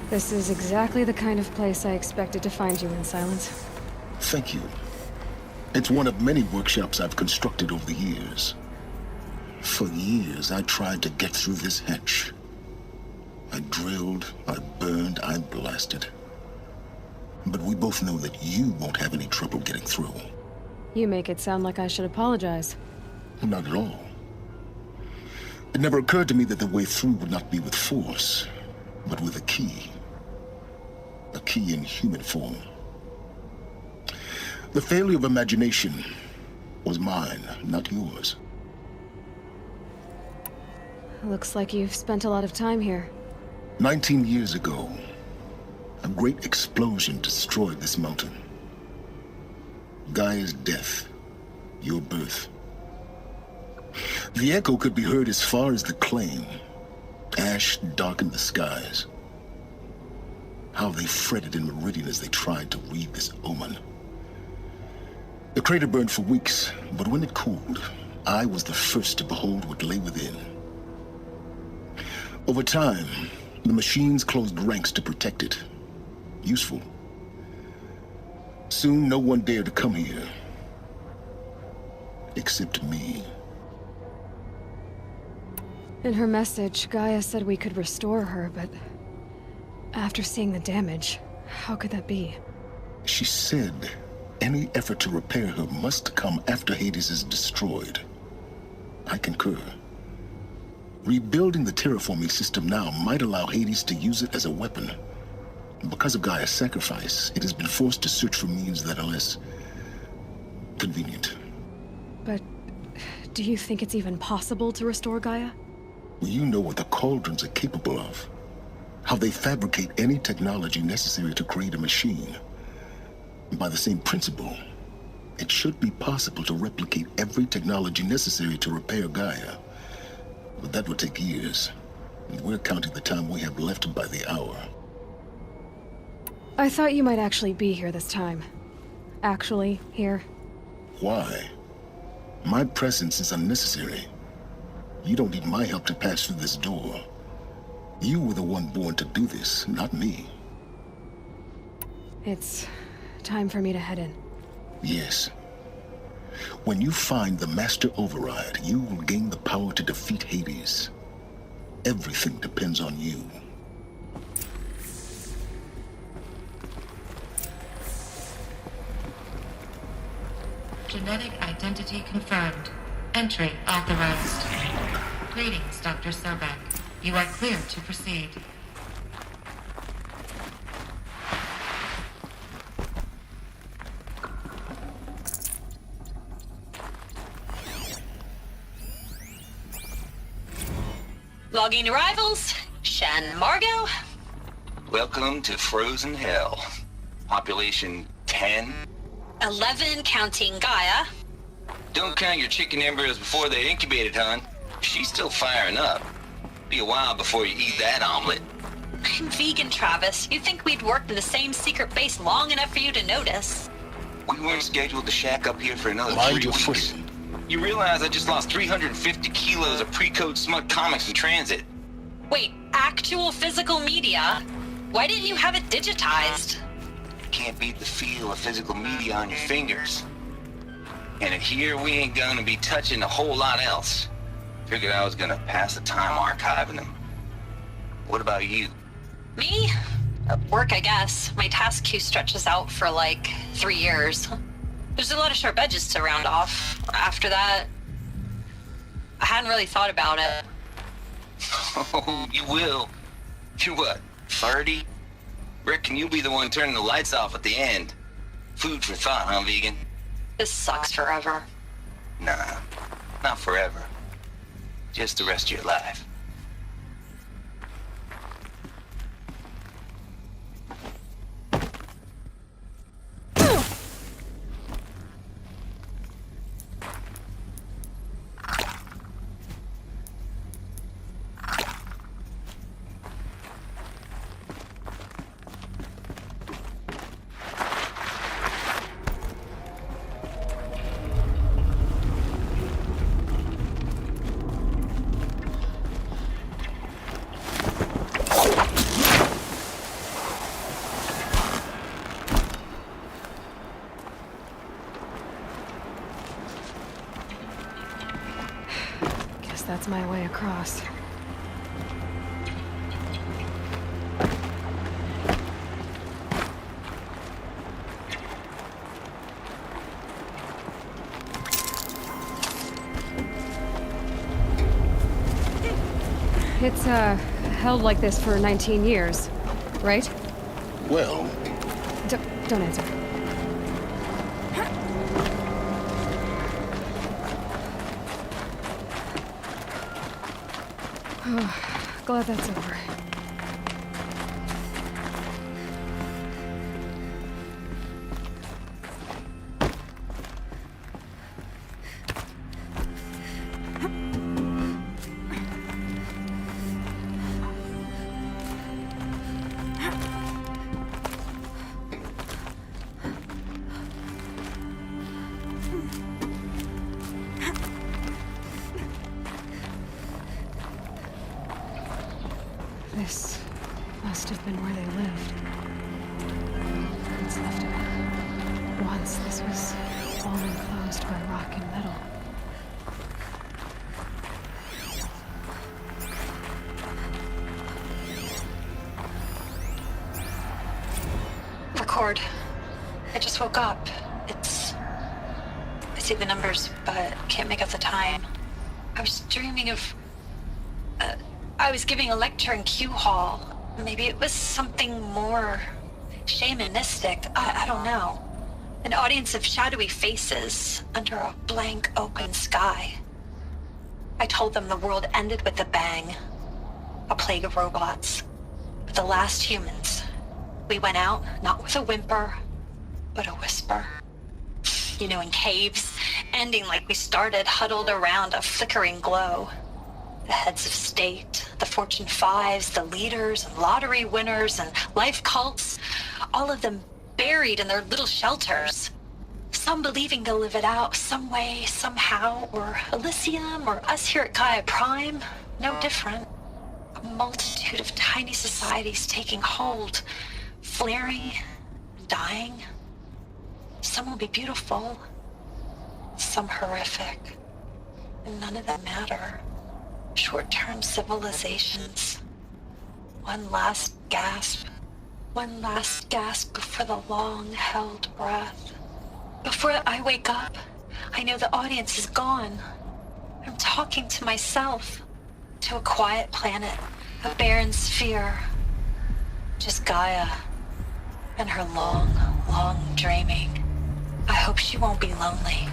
This is exactly the kind of place I expected to find you in, Silence. Thank you. It's one of many workshops I've constructed over the years. For years, I tried to get through this hatch. I drilled, I burned, I blasted. But we both know that you won't have any trouble getting through. You make it sound like I should apologize. Not at all. It never occurred to me that the way through would not be with force, but with a key. A key in human form. The failure of imagination was mine, not yours. Looks like you've spent a lot of time here. 19 years ago, a great explosion destroyed this mountain. Gaia's death, your birth. The echo could be heard as far as the claim. Ash darkened the skies. How they fretted in Meridian as they tried to read this omen. The crater burned for weeks, but when it cooled, I was the first to behold what lay within. Over time, the machines closed ranks to protect it. Useful. Soon, no one dared to come here. Except me. In her message, Gaia said we could restore her, but after seeing the damage, how could that be? She said any effort to repair her must come after Hades is destroyed. I concur. Rebuilding the terraforming system now might allow Hades to use it as a weapon. Because of Gaia's sacrifice, it has been forced to search for means that are less convenient. But do you think it's even possible to restore Gaia? Well, you know what the Cauldrons are capable of. How they fabricate any technology necessary to create a machine. By the same principle, it should be possible to replicate every technology necessary to repair Gaia. But that would take years. And we're counting the time we have left by the hour. I thought you might actually be here this time. Actually, here. Why? My presence is unnecessary. You don't need my help to pass through this door. You were the one born to do this, not me. It's time for me to head in. Yes. When you find the Master Override, you will gain the power to defeat Hades. Everything depends on you. Genetic identity confirmed. Entry authorized. Greetings, Dr. Sobek. You are clear to proceed. Logging arrivals. Shan Margot. Welcome to Frozen Hell. Population 10. 11 counting Gaia. Don't count your chicken embryos before they incubated, hon. She's still firing up. Be a while before you eat that omelet. I'm vegan, Travis. You'd think we'd worked in the same secret base long enough for you to notice. We weren't scheduled to shack up here for another 3 weeks. You realize I just lost 350 kilos of pre-code smut comics in transit. Wait, actual physical media? Why didn't you have it digitized? Can't beat the feel of physical media on your fingers. And here we ain't gonna be touching a whole lot else. Figured I was gonna pass the time archiving them. What about you? Me? Work, I guess. My task queue stretches out for like 3 years. There's a lot of sharp edges to round off. After that, I hadn't really thought about it. Oh, you will. You're what, 30? Reckon you'll be the one turning the lights off at the end. Food for thought, huh, vegan? This sucks forever. Nah, not forever. Just the rest of your life. That's my way across. It's, held like this for 19 years, right? Well... Don't answer. Glad that's over. This must have been where they lived. What's left of it. Once this was all enclosed by rock and metal. Record. I just woke up. I see the numbers, but can't make out the time. I was dreaming of... I was giving a lecture in Q Hall. Maybe it was something more shamanistic. I don't know. An audience of shadowy faces under a blank open sky. I told them the world ended with a bang. A plague of robots. But the last humans. We went out, not with a whimper, but a whisper. You know, in caves, ending like we started, huddled around a flickering glow. The heads of state, the Fortune 5s, the leaders, and lottery winners, and life cults, all of them buried in their little shelters. Some I'm believing they'll live it out some way, somehow, or Elysium, or us here at Gaia Prime. No different. A multitude of tiny societies taking hold, flaring, dying. Some will be beautiful, some horrific, and none of them matter. Short-term civilizations. One last gasp. One last gasp before the long-held breath. Before I wake up, I know the audience is gone. I'm talking to myself. To a quiet planet, a barren sphere. Just Gaia. And her long, long dreaming. I hope she won't be lonely.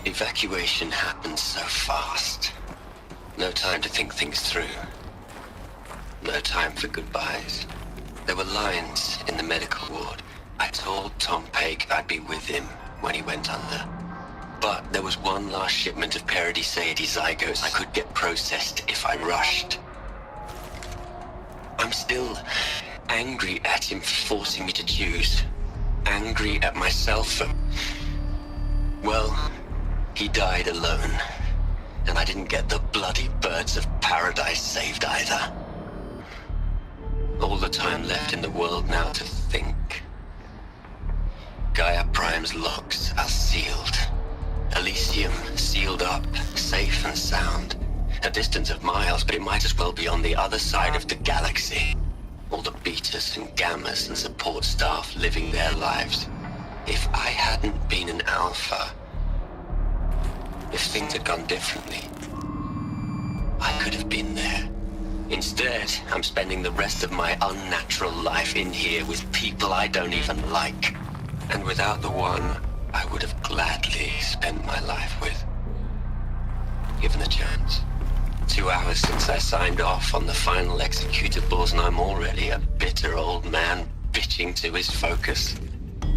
Evacuation happened so fast. No time to think things through. No time for goodbyes. There were lines in the medical ward. I told Tom Pake I'd be with him when he went under. But there was one last shipment of Paradiseidae zygotes I could get processed if I rushed. I'm still angry at him for forcing me to choose. Angry at myself for... well... he died alone, and I didn't get the bloody birds of paradise saved either. All the time left in the world now to think. Gaia Prime's locks are sealed. Elysium sealed up, safe and sound. A distance of miles, but it might as well be on the other side of the galaxy. All the betas and gammas and support staff living their lives. If I hadn't been an alpha... if things had gone differently, I could have been there. Instead, I'm spending the rest of my unnatural life in here with people I don't even like. And without the one I would have gladly spent my life with. Given a chance. 2 hours since I signed off on the final executables, and I'm already a bitter old man bitching to his focus.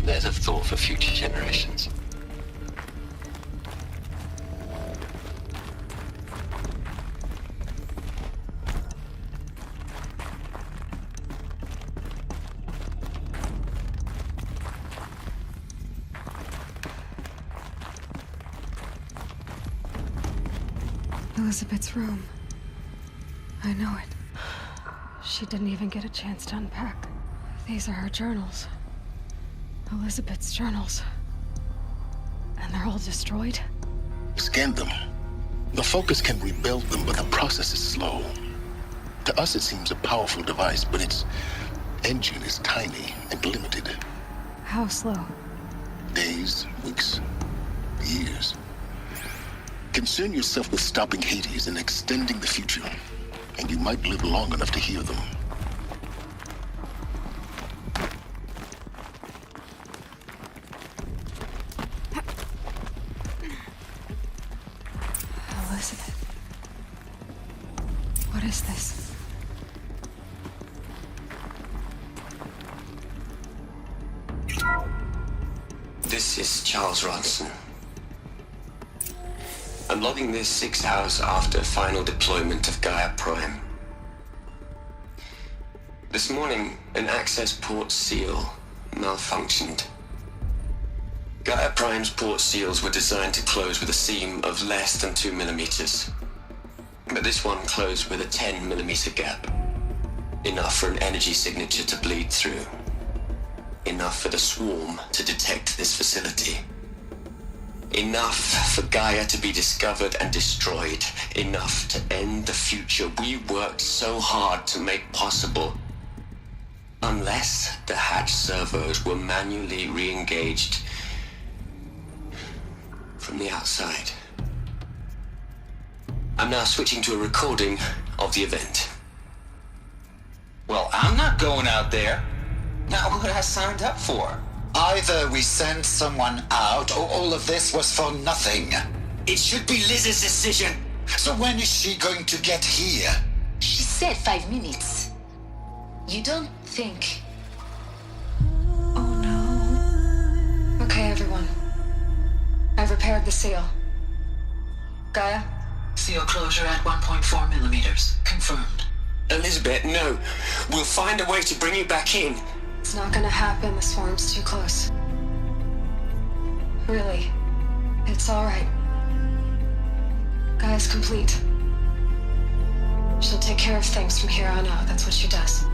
There's a thought for future generations. Elizabeth's room. I know it. She didn't even get a chance to unpack. These are her journals. Elizabeth's journals. And they're all destroyed? Scan them. The Focus can rebuild them, but the process is slow. To us, it seems a powerful device, but its engine is tiny and limited. How slow? Days, weeks, years. Concern yourself with stopping Hades and extending the future, and you might live long enough to hear them. Elizabeth. What is this? This is Charles Ronson. I'm logging this 6 hours after final deployment of Gaia Prime. This morning, an access port seal malfunctioned. Gaia Prime's port seals were designed to close with a seam of less than 2 millimeters. But this one closed with a 10 millimeter gap. Enough for an energy signature to bleed through. Enough for the swarm to detect this facility. Enough for Gaia to be discovered and destroyed. Enough to end the future we worked so hard to make possible. Unless the hatch servos were manually re-engaged from the outside. I'm now switching to a recording of the event. Well, I'm not going out there. Not what I signed up for. Either we send someone out, or all of this was for nothing. It should be Liz's decision. So when is she going to get here? She said 5 minutes. You don't think... seal. Gaia? Seal closure at 1.4 millimeters. Confirmed. Elizabeth, no. We'll find a way to bring you back in. It's not gonna happen. The swarm's too close. Really. It's alright. Gaia's complete. She'll take care of things from here on out. That's what she does.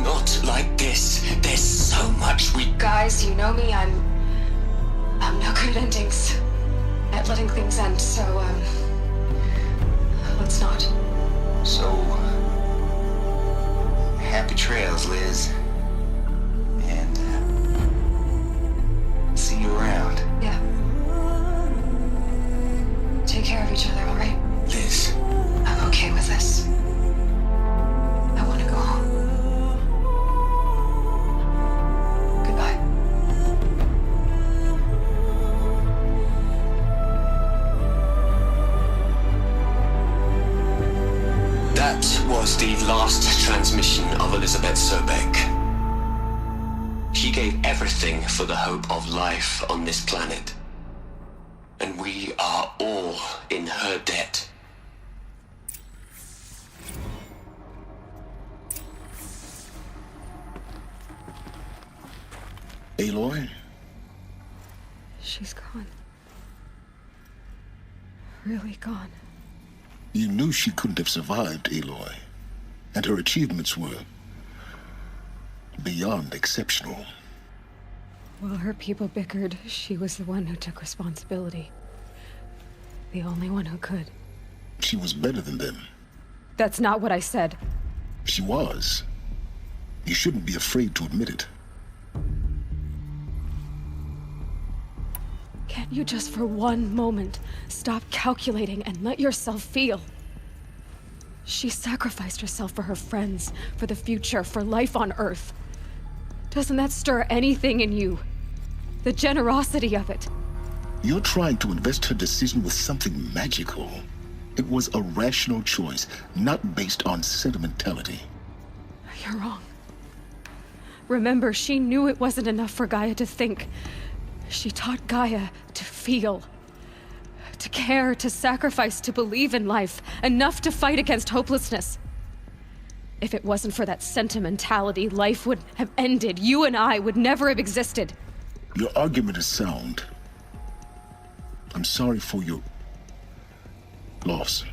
Not like this. There's so much we... Guys, you know me. I'm no good at endings. At letting things end, so, let's not. So, happy trails, Liz. And, see you around. Yeah. Take care of each other, alright? Liz. I'm okay with this. I want to go home. Goodbye. That was the last transmission of Elizabeth Sobek. She gave everything for the hope of life on this planet. And we are all in her debt. Aloy? She's gone. Really gone. You knew she couldn't have survived, Aloy. And her achievements were beyond exceptional. While her people bickered, she was the one who took responsibility. The only one who could. She was better than them. That's not what I said. She was. You shouldn't be afraid to admit it. Can't you just for one moment stop calculating and let yourself feel? She sacrificed herself for her friends, for the future, for life on Earth. Doesn't that stir anything in you? The generosity of it. You're trying to invest her decision with something magical. It was a rational choice, not based on sentimentality. You're wrong. Remember, she knew it wasn't enough for Gaia to think. She taught Gaia to feel. To care, to sacrifice, to believe in life. Enough to fight against hopelessness. If it wasn't for that sentimentality, life would have ended. You and I would never have existed. Your argument is sound. I'm sorry for your loss.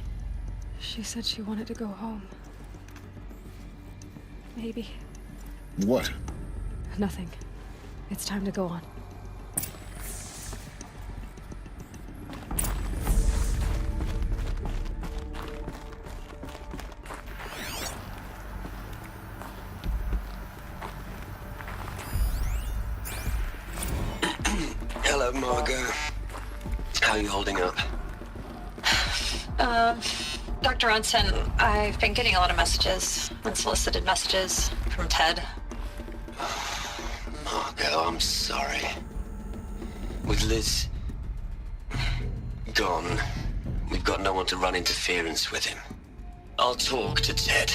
She said she wanted to go home. Maybe. What? Nothing. It's time to go on. Hello, Margot. How are you holding up? Dr. Ronson, I've been getting a lot of messages, unsolicited messages from Ted. Margot, I'm sorry. With Liz gone, we've got no one to run interference with him. I'll talk to Ted.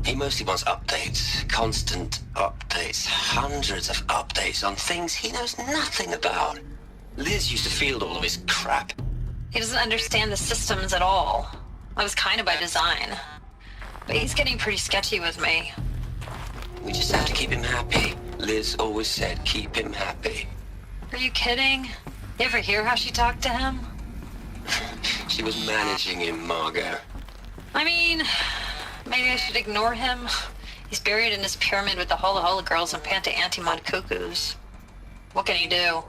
He mostly wants updates, constant updates, hundreds of updates on things he knows nothing about. Liz used to field all of his crap. He doesn't understand the systems at all. That was kind of by design. But he's getting pretty sketchy with me. We just have to keep him happy. Liz always said keep him happy. Are you kidding? You ever hear how she talked to him? She was managing him, Margot. I mean, maybe I should ignore him. He's buried in his pyramid with the Hola Hola girls and Panta Antimod cuckoos. What can he do?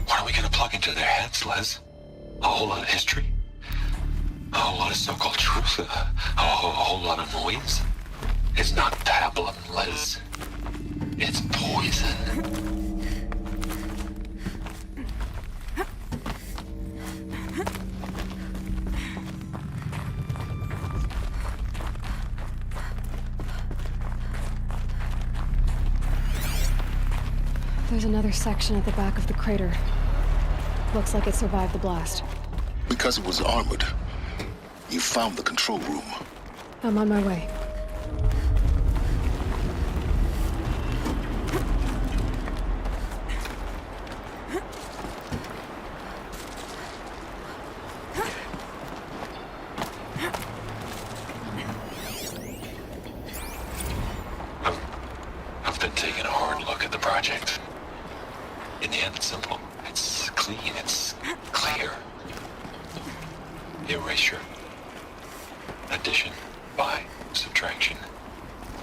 What are we gonna plug into their heads, Les? A whole lot of history? A whole lot of so-called truth? A whole lot of noise? It's not pablum, Les. It's poison. There's another section at the back of the crater. Looks like it survived the blast. Because it was armored, you found the control room. I'm on my way. I've been taking a hard look at the project. In the end, it's simple. It's clean. It's clear. Erasure. Addition. By. Subtraction.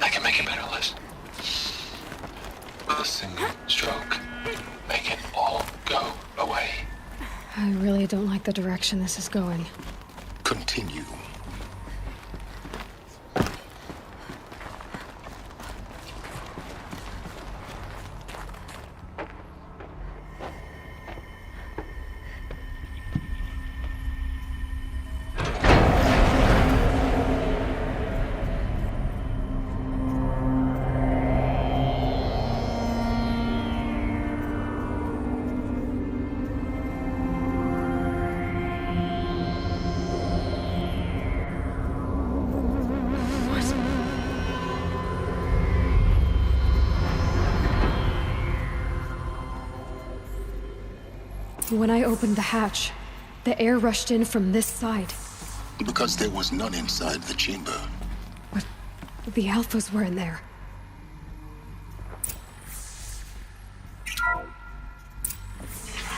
I can make a better list. With a single stroke. Make it all go away. I really don't like the direction this is going. Continue. When I opened the hatch, the air rushed in from this side. Because there was none inside the chamber. But the Alphas were in there.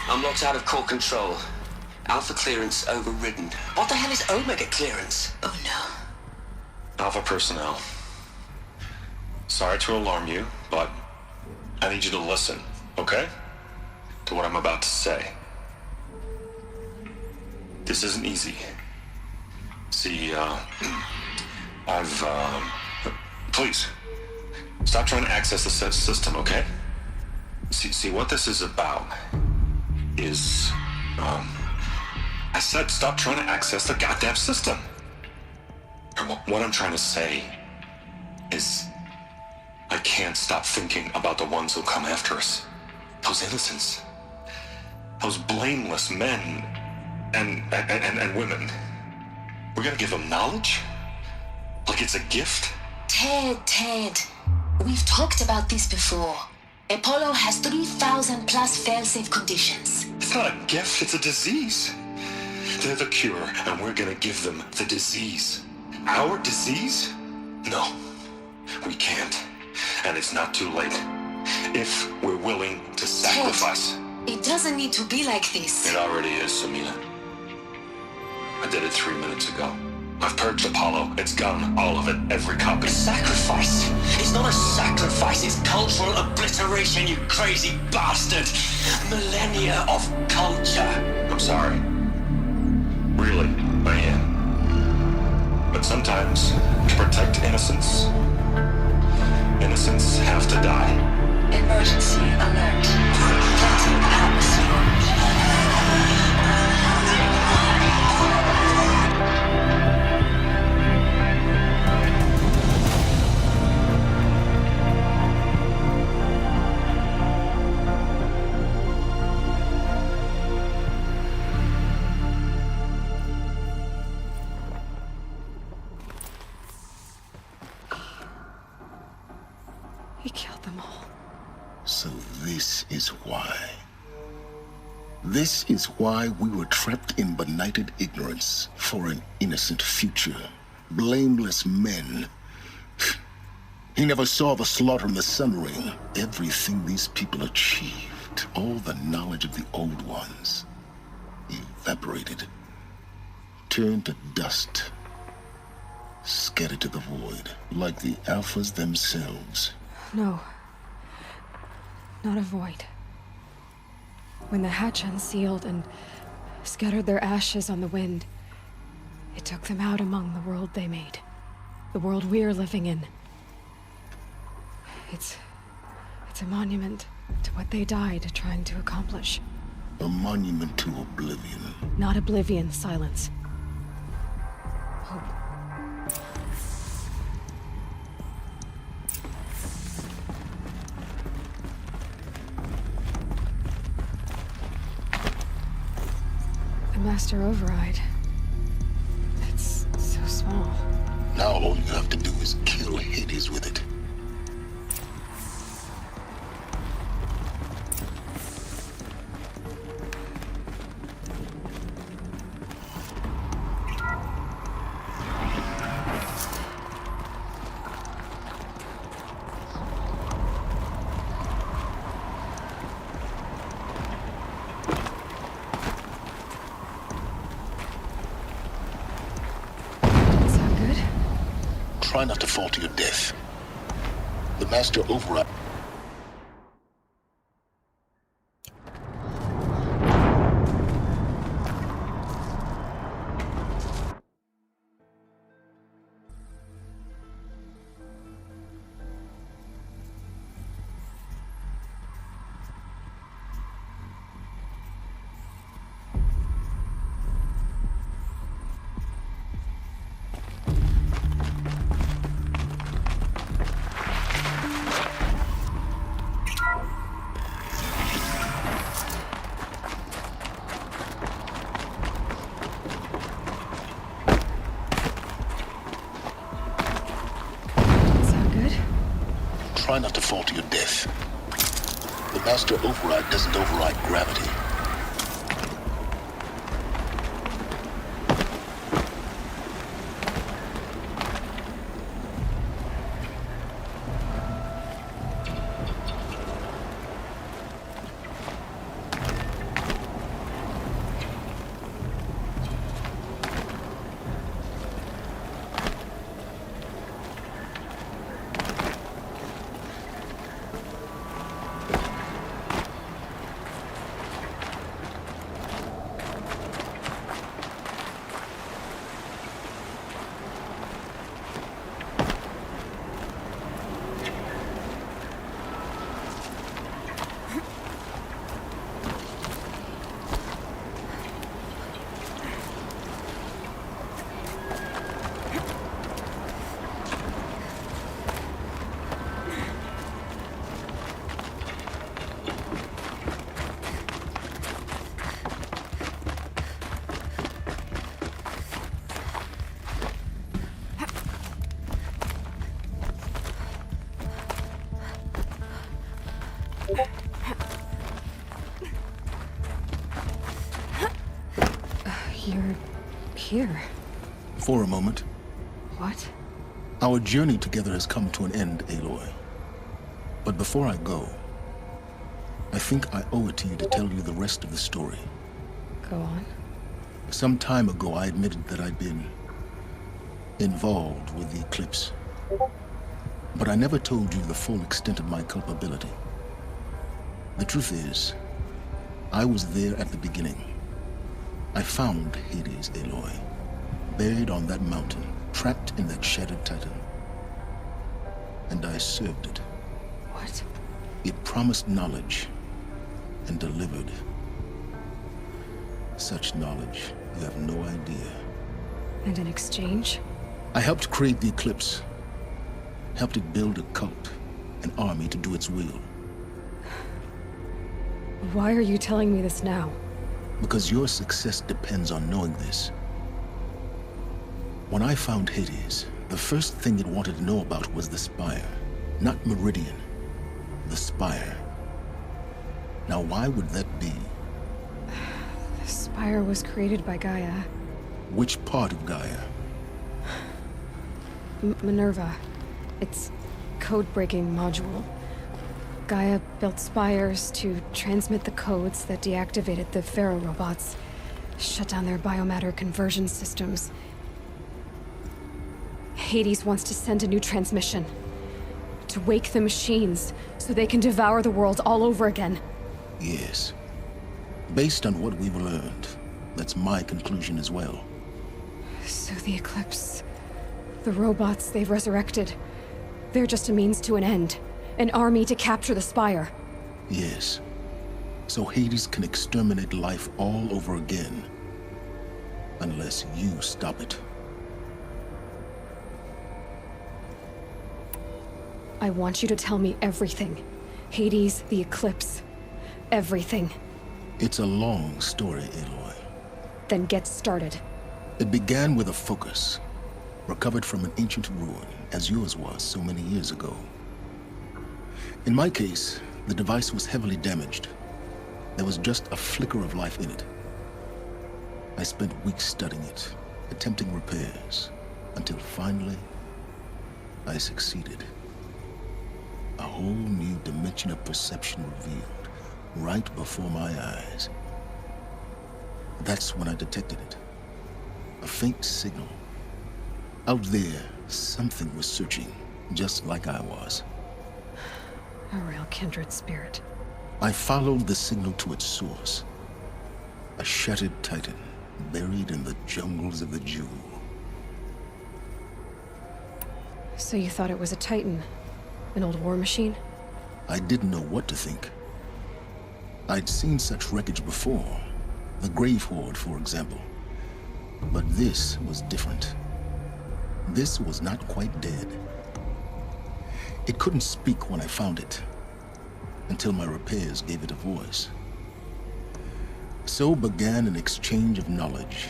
I'm locked out of core control. Alpha clearance overridden. What the hell is Omega clearance? Oh no. Alpha personnel. Sorry to alarm you, but I need you to listen, okay? To what I'm about to say. This isn't easy. See, please, stop trying to access the system, okay? See, what this is about is, I said stop trying to access the goddamn system. And what I'm trying to say is, I can't stop thinking about the ones who'll come after us. Those innocents. Those blameless men and women. We're gonna give them knowledge? Like it's a gift? Ted. We've talked about this before. Apollo has 3,000 plus fail-safe conditions. It's not a gift, it's a disease. They're the cure, and we're gonna give them the disease. Our disease? No, we can't. And it's not too late. If we're willing to sacrifice. It doesn't need to be like this. It already is, Samina. I did it 3 minutes ago. I've purged Apollo. It's gone. All of it. Every copy. Sacrifice? It's not a sacrifice. It's cultural obliteration, you crazy bastard. Millennia of culture. I'm sorry. Really, I am. But sometimes, to protect innocence, innocents have to die. Emergency alert. Flooding atmosphere. He killed them all. So this is why. This is why we were trapped in benighted ignorance for an innocent future. Blameless men. He never saw the slaughter in the Sun Ring. Everything these people achieved, all the knowledge of the old ones, evaporated, turned to dust, scattered to the void, like the Alphas themselves. No. Not a void. When the hatch unsealed and scattered their ashes on the wind, it took them out among the world they made. The world we're living in. It's a monument to what they died trying to accomplish. A monument to oblivion. Not oblivion, silence. Hope. Master Override. It's so small. Now all you have to do is kill Hades with it. Try not to fall to your death. The Master Override. Try not to fall to your death. The Master Override doesn't override gravity. You're here. For a moment. What? Our journey together has come to an end, Aloy. But before I go, I think I owe it to you to tell you the rest of the story. Go on. Some time ago, I admitted that I'd been involved with the eclipse. But I never told you the full extent of my culpability. The truth is, I was there at the beginning. I found Hades, Aloy, buried on that mountain, trapped in that shattered titan. And I served it. What? It promised knowledge and delivered. Such knowledge, you have no idea. And in exchange? I helped create the eclipse. Helped it build a cult, an army to do its will. Why are you telling me this now? Because your success depends on knowing this. When I found Hades, the first thing it wanted to know about was the Spire. Not Meridian. The Spire. Now why would that be? The Spire was created by Gaia. Which part of Gaia? Minerva. Its code-breaking module. Gaia built spires to transmit the codes that deactivated the Pharaoh robots, shut down their biomatter conversion systems. Hades wants to send a new transmission. To wake the machines, so they can devour the world all over again. Yes. Based on what we've learned, that's my conclusion as well. So the Eclipse, the robots they've resurrected, they're just a means to an end. An army to capture the Spire. Yes. So Hades can exterminate life all over again. Unless you stop it. I want you to tell me everything. Hades, the Eclipse. Everything. It's a long story, Aloy. Then get started. It began with a focus, recovered from an ancient ruin, as yours was so many years ago. In my case, the device was heavily damaged. There was just a flicker of life in it. I spent weeks studying it, attempting repairs, until finally, I succeeded. A whole new dimension of perception revealed, right before my eyes. That's when I detected it. A faint signal. Out there, something was searching, just like I was. A real kindred spirit. I followed the signal to its source. A shattered titan, buried in the jungles of the Jewel. So you thought it was a titan? An old war machine? I didn't know what to think. I'd seen such wreckage before. The Grave Horde, for example. But this was different. This was not quite dead. It couldn't speak when I found it, until my repairs gave it a voice. So began an exchange of knowledge.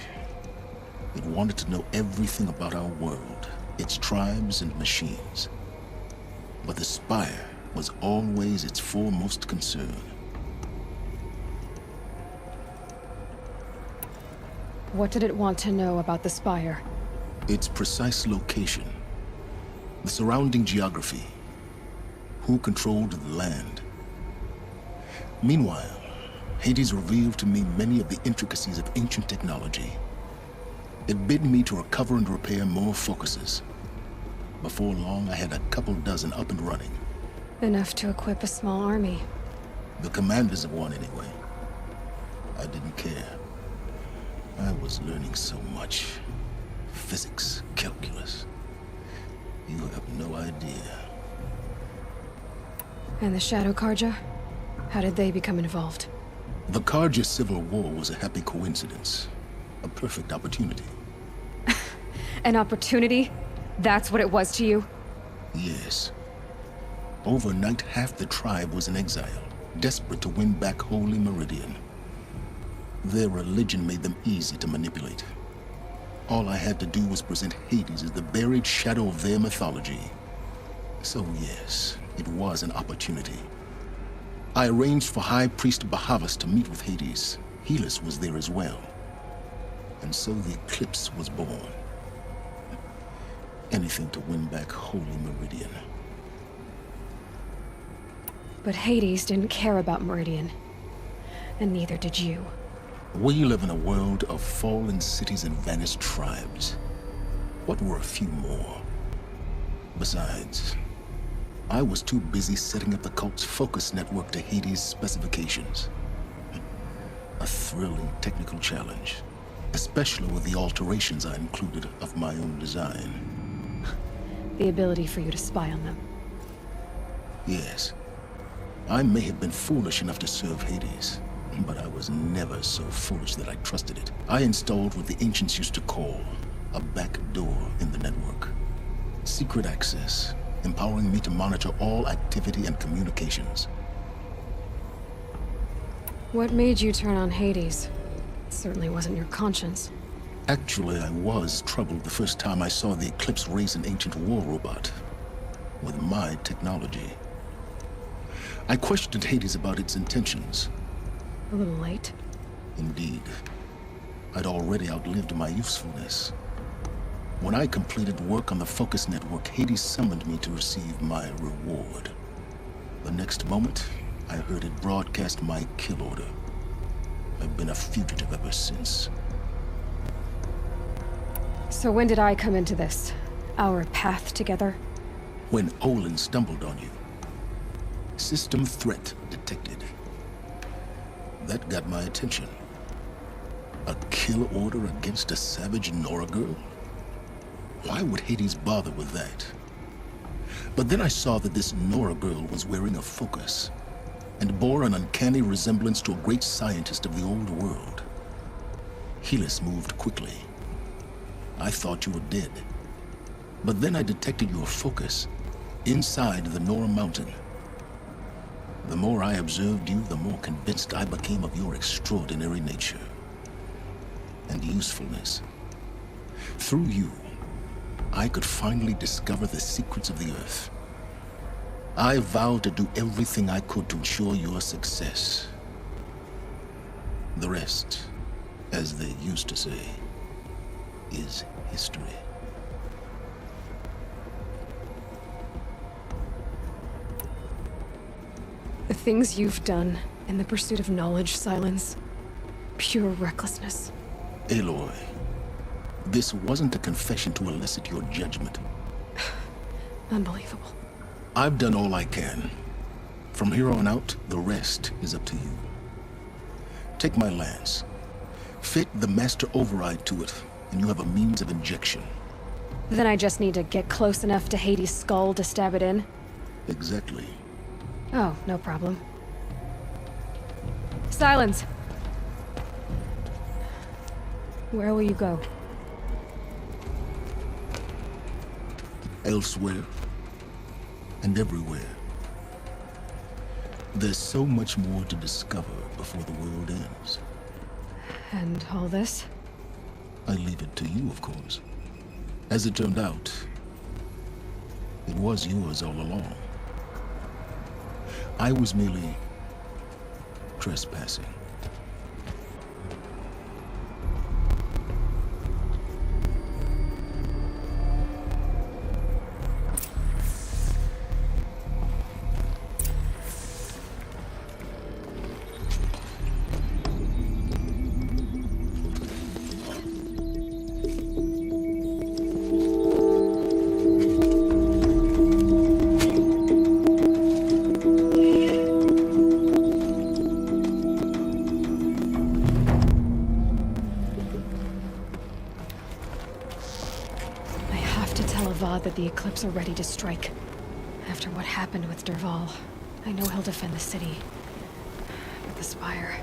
It wanted to know everything about our world, its tribes and machines. But the Spire was always its foremost concern. What did it want to know about the Spire? Its precise location, the surrounding geography, who controlled the land. Meanwhile, Hades revealed to me many of the intricacies of ancient technology. It bid me to recover and repair more focuses. Before long, I had a couple dozen up and running. Enough to equip a small army. The commanders of one, anyway. I didn't care. I was learning so much. Physics, calculus. You have no idea. And the Shadow Karja? How did they become involved? The Karja Civil War was a happy coincidence. A perfect opportunity. An opportunity? That's what it was to you? Yes. Overnight, half the tribe was in exile, desperate to win back Holy Meridian. Their religion made them easy to manipulate. All I had to do was present Hades as the buried shadow of their mythology. So yes, it was an opportunity. I arranged for High Priest Bahavas to meet with Hades. Helis was there as well. And so the eclipse was born. Anything to win back Holy Meridian. But Hades didn't care about Meridian. And neither did you. We live in a world of fallen cities and vanished tribes. What were a few more? Besides, I was too busy setting up the cult's focus network to Hades' specifications. A thrilling technical challenge, especially with the alterations I included of my own design. The ability for you to spy on them. Yes. I may have been foolish enough to serve Hades, but I was never so foolish that I trusted it. I installed what the ancients used to call a back door in the network. Secret access, empowering me to monitor all activity and communications. What made you turn on Hades? It certainly wasn't your conscience. Actually, I was troubled the first time I saw the Eclipse raise an ancient war robot with my technology. I questioned Hades about its intentions. A little late. Indeed. I'd already outlived my usefulness. When I completed work on the Focus Network, Hades summoned me to receive my reward. The next moment, I heard it broadcast my kill order. I've been a fugitive ever since. So when did I come into this? Our path together? When Olin stumbled on you. System threat detected. That got my attention. A kill order against a savage Nora girl? Why would Hades bother with that? But then I saw that this Nora girl was wearing a focus, and bore an uncanny resemblance to a great scientist of the old world. Helis moved quickly. I thought you were dead. But then I detected your focus inside the Nora mountain. The more I observed you, the more convinced I became of your extraordinary nature. and usefulness. Through you, I could finally discover the secrets of the Earth. I vowed to do everything I could to ensure your success. The rest, as they used to say, is history. The things you've done in the pursuit of knowledge, Silence. Pure recklessness. Aloy, this wasn't a confession to elicit your judgment. Unbelievable. I've done all I can. From here on out, the rest is up to you. Take my lance. Fit the master override to it, and you have a means of injection. Then I just need to get close enough to Hades' skull to stab it in? Exactly. Oh, no problem. Silence! Where will you go? Elsewhere. And everywhere. There's so much more to discover before the world ends. And all this? I leave it to you, of course. As it turned out, it was yours all along. I was merely trespassing. That the Eclipse are ready to strike. After what happened with Derval, I know he'll defend the city. But the Spire...